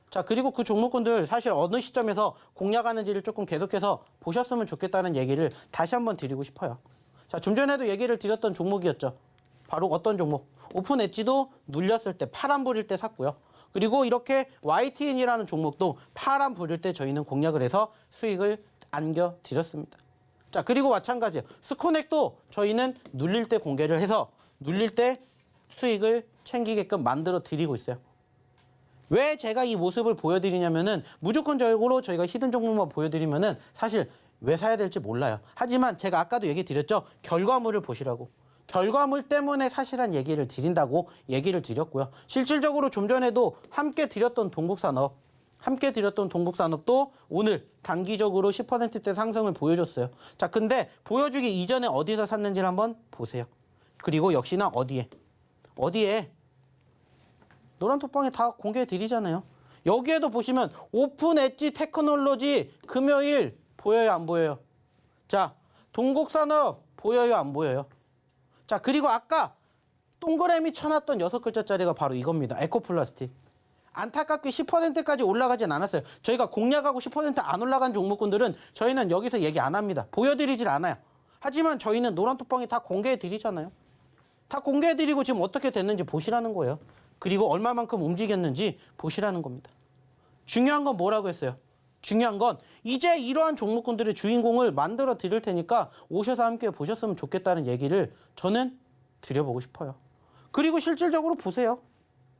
C: 자, 그리고 그 종목군들 사실 어느 시점에서 공략하는지를 조금 계속해서 보셨으면 좋겠다는 얘기를 다시 한번 드리고 싶어요. 자, 좀 전에도 얘기를 드렸던 종목이었죠. 바로 어떤 종목? 오픈 엣지도 눌렸을 때 파란 불일 때 샀고요. 그리고 이렇게 YTN이라는 종목도 파란 불일 때 저희는 공략을 해서 수익을 안겨드렸습니다. 자, 그리고 마찬가지예요. 스코넥도 저희는 눌릴 때 공개를 해서 눌릴 때 수익을 챙기게끔 만들어 드리고 있어요. 왜 제가 이 모습을 보여드리냐면은 무조건적으로 저희가 히든 종목만 보여드리면은 사실 왜 사야 될지 몰라요. 하지만 제가 아까도 얘기 드렸죠. 결과물을 보시라고. 결과물 때문에 사실한 얘기를 드린다고 얘기를 드렸고요. 실질적으로 좀 전에도 함께 드렸던 동국산업도 오늘 단기적으로 10%대 상승을 보여줬어요. 자, 근데 보여주기 이전에 어디서 샀는지를 한번 보세요. 그리고 역시나 어디에 노란톡방에 다 공개해 드리잖아요. 여기에도 보시면 오픈 엣지 테크놀로지 금요일 보여요, 안 보여요? 자, 동국산업 보여요, 안 보여요? 자, 그리고 아까 동그라미 쳐놨던 6글자짜리가 바로 이겁니다. 에코플라스틱. 안타깝게 10%까지 올라가진 않았어요. 저희가 공략하고 10%안 올라간 종목군들은 저희는 여기서 얘기 안 합니다. 보여드리질 않아요. 하지만 저희는 노란톡방에 다 공개해 드리잖아요. 다 공개해 드리고 지금 어떻게 됐는지 보시라는 거예요. 그리고 얼마만큼 움직였는지 보시라는 겁니다. 중요한 건 뭐라고 했어요? 중요한 건 이제 이러한 종목군들의 주인공을 만들어 드릴 테니까 오셔서 함께 보셨으면 좋겠다는 얘기를 저는 드려보고 싶어요. 그리고 실질적으로 보세요.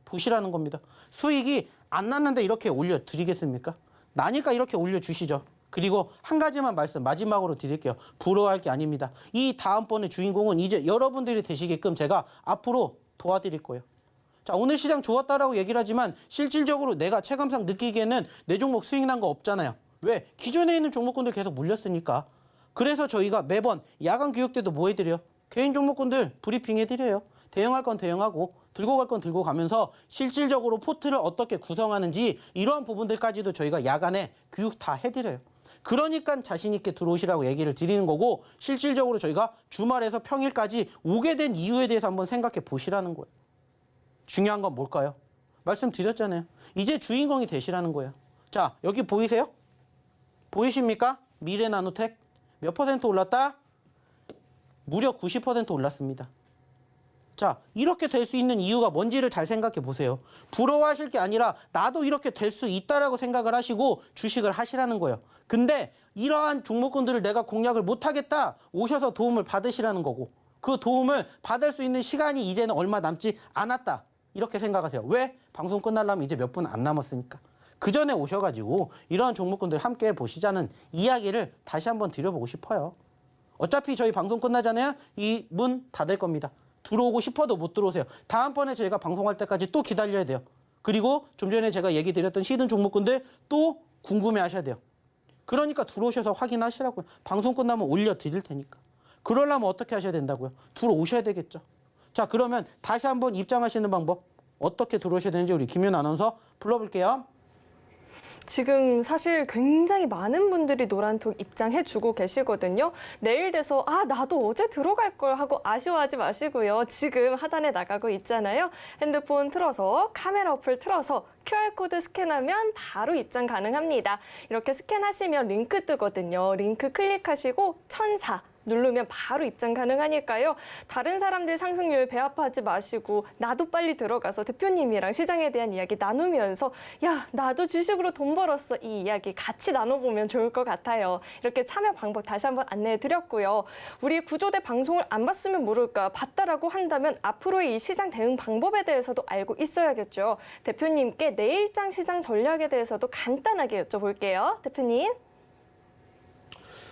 C: 보시라는 겁니다. 수익이 안 났는데 이렇게 올려드리겠습니까? 나니까 이렇게 올려주시죠. 그리고 한 가지만 말씀 마지막으로 드릴게요. 부러워할 게 아닙니다. 이 다음번에 주인공은 이제 여러분들이 되시게끔 제가 앞으로 도와드릴 거예요. 자, 오늘 시장 좋았다라고 얘기를 하지만 실질적으로 내가 체감상 느끼기에는 내 종목 수익 난 거 없잖아요. 왜? 기존에 있는 종목군들 계속 물렸으니까. 그래서 저희가 매번 야간 교육 때도 뭐 해드려요? 개인 종목군들 브리핑 해드려요. 대응할 건 대응하고 들고 갈 건 들고 가면서 실질적으로 포트를 어떻게 구성하는지 이러한 부분들까지도 저희가 야간에 교육 다 해드려요. 그러니까 자신 있게 들어오시라고 얘기를 드리는 거고, 실질적으로 저희가 주말에서 평일까지 오게 된 이유에 대해서 한번 생각해 보시라는 거예요. 중요한 건 뭘까요? 말씀드렸잖아요. 이제 주인공이 되시라는 거예요. 자, 여기 보이세요? 보이십니까? 미래나노텍 몇 퍼센트 올랐다? 무려 90% 올랐습니다. 자, 이렇게 될 수 있는 이유가 뭔지를 잘 생각해 보세요. 부러워하실 게 아니라 나도 이렇게 될 수 있다라고 생각을 하시고 주식을 하시라는 거예요. 근데 이러한 종목군들을 내가 공략을 못하겠다, 오셔서 도움을 받으시라는 거고, 그 도움을 받을 수 있는 시간이 이제는 얼마 남지 않았다, 이렇게 생각하세요. 왜? 방송 끝나려면 이제 몇 분 안 남았으니까. 그 전에 오셔가지고 이러한 종목군들 함께 보시자는 이야기를 다시 한번 드려보고 싶어요. 어차피 저희 방송 끝나잖아요. 이 문 닫을 겁니다. 들어오고 싶어도 못 들어오세요. 다음번에 저희가 방송할 때까지 또 기다려야 돼요. 그리고 좀 전에 제가 얘기 드렸던 히든 종목군들 또 궁금해 하셔야 돼요. 그러니까 들어오셔서 확인하시라고요. 방송 끝나면 올려드릴 테니까. 그러려면 어떻게 하셔야 된다고요? 들어오셔야 되겠죠. 자, 그러면 다시 한번 입장하시는 방법, 어떻게 들어오셔야 되는지 우리 김윤 아나운서 불러볼게요.
B: 지금 사실 굉장히 많은 분들이 노란톡 입장해주고 계시거든요. 내일 돼서 나도 어제 들어갈 걸 하고 아쉬워하지 마시고요. 지금 하단에 나가고 있잖아요. 핸드폰 틀어서 카메라 어플 틀어서 QR코드 스캔하면 바로 입장 가능합니다. 이렇게 스캔하시면 링크 뜨거든요. 링크 클릭하시고 1004 누르면 바로 입장 가능하니까요. 다른 사람들 상승률 배합하지 마시고 나도 빨리 들어가서 대표님이랑 시장에 대한 이야기 나누면서 야, 나도 주식으로 돈 벌었어. 이 이야기 같이 나눠보면 좋을 것 같아요. 이렇게 참여 방법 다시 한번 안내해 드렸고요. 우리 구조대 방송을 안 봤으면 모를까 봤다라고 한다면 앞으로의 이 시장 대응 방법에 대해서도 알고 있어야겠죠. 대표님께 내일장 시장 전략에 대해서도 간단하게 여쭤볼게요. 대표님.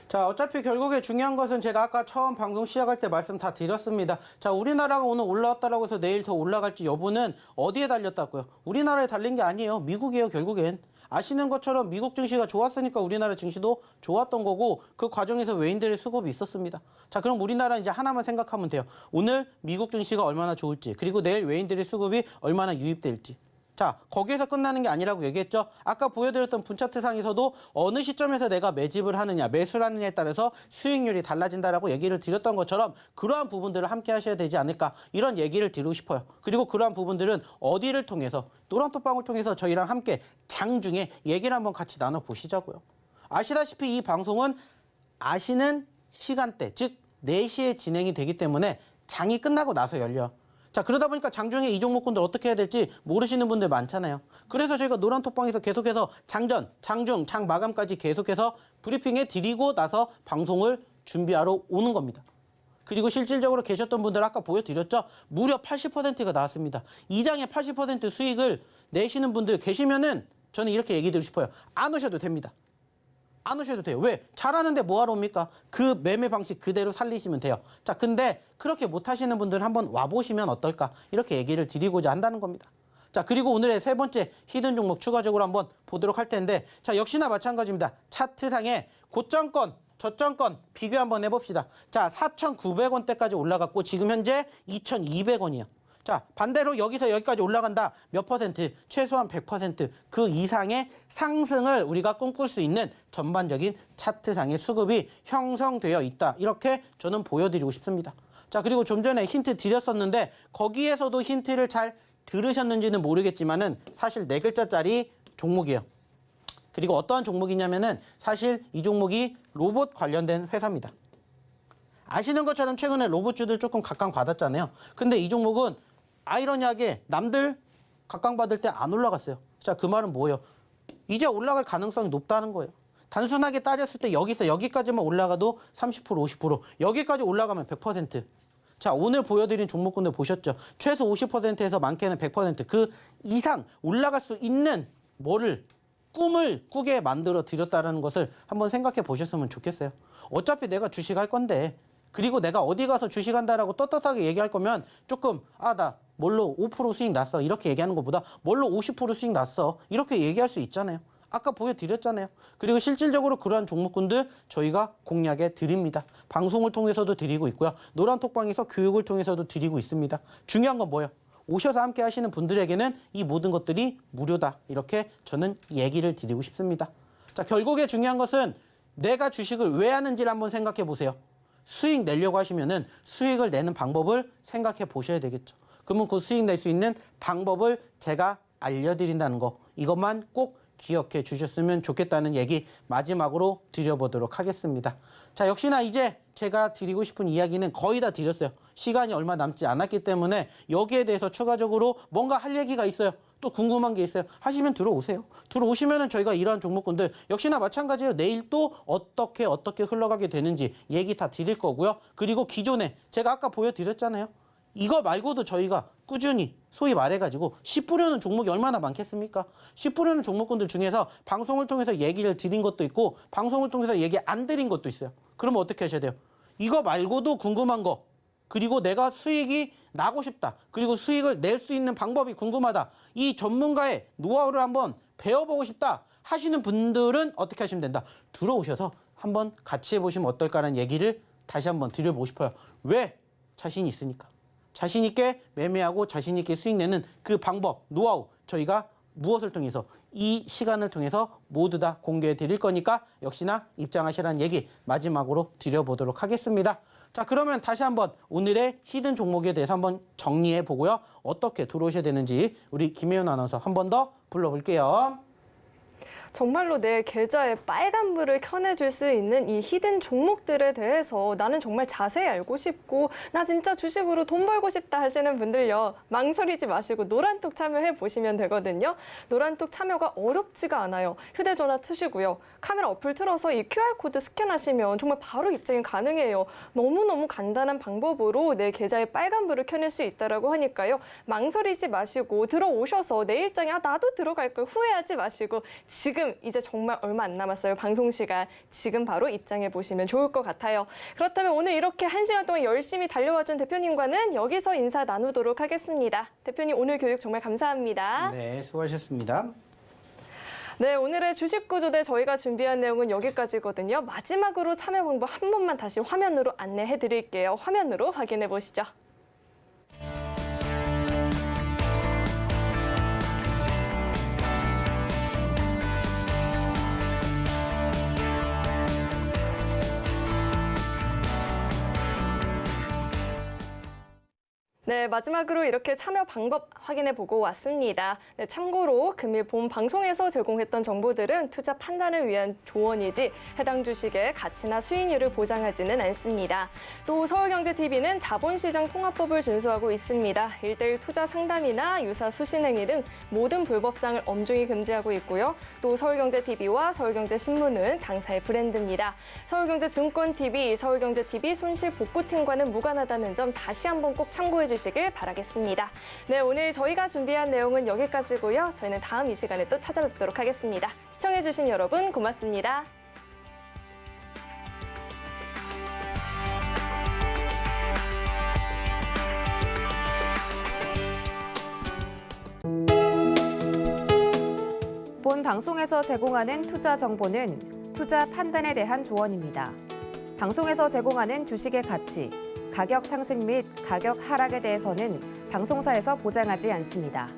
C: 자, 어차피 결국에 중요한 것은 제가 아까 처음 방송 시작할 때 말씀 다 드렸습니다. 자, 우리나라가 오늘 올라왔다라고 해서 내일 더 올라갈지 여부는 어디에 달렸다고요? 우리나라에 달린 게 아니에요. 미국이에요, 결국엔. 아시는 것처럼 미국 증시가 좋았으니까 우리나라 증시도 좋았던 거고 그 과정에서 외인들의 수급이 있었습니다. 자, 그럼 우리나라 이제 하나만 생각하면 돼요. 오늘 미국 증시가 얼마나 좋을지 그리고 내일 외인들의 수급이 얼마나 유입될지. 자, 거기에서 끝나는 게 아니라고 얘기했죠. 아까 보여드렸던 분차트상에서도 어느 시점에서 내가 매집을 하느냐, 매수를 하느냐에 따라서 수익률이 달라진다라고 얘기를 드렸던 것처럼 그러한 부분들을 함께 하셔야 되지 않을까 이런 얘기를 드리고 싶어요. 그리고 그러한 부분들은 어디를 통해서 노란톡방을 통해서 저희랑 함께 장중에 얘기를 한번 같이 나눠보시자고요. 아시다시피 이 방송은 아시는 시간대, 즉 4시에 진행이 되기 때문에 장이 끝나고 나서 열려요. 자, 그러다 보니까 장중에 이 종목군들 어떻게 해야 될지 모르시는 분들 많잖아요. 그래서 저희가 노란톡방에서 계속해서 장전, 장중, 장 마감까지 계속해서 브리핑해 드리고 나서 방송을 준비하러 오는 겁니다. 그리고 실질적으로 계셨던 분들 아까 보여드렸죠? 무려 80%가 나왔습니다. 이 장에 80% 수익을 내시는 분들 계시면은 저는 이렇게 얘기 드리고 싶어요. 안 오셔도 됩니다. 안 오셔도 돼요. 왜? 잘하는데 뭐하러 옵니까? 그 매매 방식 그대로 살리시면 돼요. 자, 근데 그렇게 못하시는 분들은 한번 와보시면 어떨까? 이렇게 얘기를 드리고자 한다는 겁니다. 자, 그리고 오늘의 세 번째 히든 종목 추가적으로 한번 보도록 할 텐데 자, 역시나 마찬가지입니다. 차트상에 고점권, 저점권 비교 한번 해봅시다. 자, 4,900원대까지 올라갔고 지금 현재 2,200원이에요. 자, 반대로 여기서 여기까지 올라간다. 몇 퍼센트? 최소한 100% 그 이상의 상승을 우리가 꿈꿀 수 있는 전반적인 차트상의 수급이 형성되어 있다. 이렇게 저는 보여드리고 싶습니다. 자, 그리고 좀 전에 힌트 드렸었는데 거기에서도 힌트를 잘 들으셨는지는 모르겠지만은 사실 4글자짜리 종목이에요. 그리고 어떠한 종목이냐면은 사실 이 종목이 로봇 관련된 회사입니다. 아시는 것처럼 최근에 로봇주들 조금 각광받았잖아요. 근데 이 종목은 아이러니하게 남들 각광받을 때 안 올라갔어요. 자, 그 말은 뭐예요? 이제 올라갈 가능성이 높다는 거예요. 단순하게 따졌을 때 여기서 여기까지만 올라가도 30%, 50%, 여기까지 올라가면 100%. 자, 오늘 보여드린 종목군들 보셨죠? 최소 50%에서 많게는 100%. 그 이상 올라갈 수 있는 꿈을 꾸게 만들어 드렸다는 것을 한번 생각해 보셨으면 좋겠어요. 어차피 내가 주식할 건데 그리고 내가 어디 가서 주식한다라고 떳떳하게 얘기할 거면 조금 나 뭘로 5% 수익 났어 이렇게 얘기하는 것보다 뭘로 50% 수익 났어 이렇게 얘기할 수 있잖아요. 아까 보여드렸잖아요. 그리고 실질적으로 그러한 종목군들 저희가 공략해 드립니다. 방송을 통해서도 드리고 있고요. 노란톡방에서 교육을 통해서도 드리고 있습니다. 중요한 건 뭐예요? 오셔서 함께 하시는 분들에게는 이 모든 것들이 무료다. 이렇게 저는 얘기를 드리고 싶습니다. 자, 결국에 중요한 것은 내가 주식을 왜 하는지를 한번 생각해 보세요. 수익 내려고 하시면은 수익을 내는 방법을 생각해 보셔야 되겠죠. 그러면 그 수익 낼 수 있는 방법을 제가 알려드린다는 거 이것만 꼭 기억해 주셨으면 좋겠다는 얘기 마지막으로 드려보도록 하겠습니다. 자, 역시나 이제 제가 드리고 싶은 이야기는 거의 다 드렸어요. 시간이 얼마 남지 않았기 때문에 여기에 대해서 추가적으로 뭔가 할 얘기가 있어요. 또 궁금한 게 있어요. 하시면 들어오세요. 들어오시면은 저희가 이러한 종목군들 역시나 마찬가지예요. 내일 또 어떻게 흘러가게 되는지 얘기 다 드릴 거고요. 그리고 기존에 제가 아까 보여드렸잖아요. 이거 말고도 저희가 꾸준히 소위 말해가지고 씨 뿌려는 종목이 얼마나 많겠습니까? 씨 뿌려는 종목군들 중에서 방송을 통해서 얘기를 드린 것도 있고 방송을 통해서 얘기 안 드린 것도 있어요. 그러면 어떻게 하셔야 돼요? 이거 말고도 궁금한 거 그리고 내가 수익이 나고 싶다. 그리고 수익을 낼 수 있는 방법이 궁금하다. 이 전문가의 노하우를 한번 배워보고 싶다 하시는 분들은 어떻게 하시면 된다? 들어오셔서 한번 같이 해보시면 어떨까라는 얘기를 다시 한번 드려보고 싶어요. 왜? 자신이 있으니까. 자신 있게 매매하고 자신 있게 수익 내는 그 방법, 노하우 저희가 무엇을 통해서 이 시간을 통해서 모두 다 공개해 드릴 거니까 역시나 입장하시라는 얘기 마지막으로 드려보도록 하겠습니다. 자, 그러면 다시 한번 오늘의 히든 종목에 대해서 한번 정리해 보고요. 어떻게 들어오셔야 되는지 우리 김혜연 아나운서 한 번 더 불러볼게요.
B: 정말로 내 계좌에 빨간불을 켜내줄 수 있는 이 히든 종목들에 대해서 나는 정말 자세히 알고 싶고 나 진짜 주식으로 돈 벌고 싶다 하시는 분들요. 망설이지 마시고 노란톡 참여해 보시면 되거든요. 노란톡 참여가 어렵지가 않아요. 휴대전화 트시고요. 카메라 어플 틀어서 이 QR코드 스캔하시면 정말 바로 입장이 가능해요. 너무너무 간단한 방법으로 내 계좌에 빨간불을 켜낼 수 있다고 하니까요. 망설이지 마시고 들어오셔서 내 일정에 나도 들어갈 걸 후회하지 마시고 지금 이제 정말 얼마 안 남았어요. 방송 시간. 지금 바로 입장해 보시면 좋을 것 같아요. 그렇다면 오늘 이렇게 1시간 동안 열심히 달려와준 대표님과는 여기서 인사 나누도록 하겠습니다. 대표님 오늘 교육 정말 감사합니다.
C: 네, 수고하셨습니다.
B: 네, 오늘의 주식구조대 저희가 준비한 내용은 여기까지거든요. 마지막으로 참여 방법 한 번만 다시 화면으로 안내해 드릴게요. 화면으로 확인해 보시죠. 네, 마지막으로 이렇게 참여 방법 확인해 보고 왔습니다. 네, 참고로 금일 본 방송에서 제공했던 정보들은 투자 판단을 위한 조언이지 해당 주식의 가치나 수익률을 보장하지는 않습니다. 또 서울경제TV는 자본시장 통합법을 준수하고 있습니다. 1:1 투자 상담이나 유사 수신행위 등 모든 불법상을 엄중히 금지하고 있고요. 또 서울경제TV와 서울경제신문은 당사의 브랜드입니다. 서울경제증권TV, 서울경제TV 손실복구팀과는 무관하다는 점 다시 한번 꼭 참고해 주시길 바라겠습니다. 네, 오늘 저희가 준비한 내용은 여기까지고요. 저희는 다음 이 시간에 또 찾아뵙도록 하겠습니다. 시청해주신 여러분 고맙습니다.
A: 본 방송에서 제공하는 투자 정보는 투자 판단에 대한 조언입니다. 방송에서 제공하는 주식의 가치, 가격 상승 및 가격 하락에 대해서는 방송사에서 보장하지 않습니다.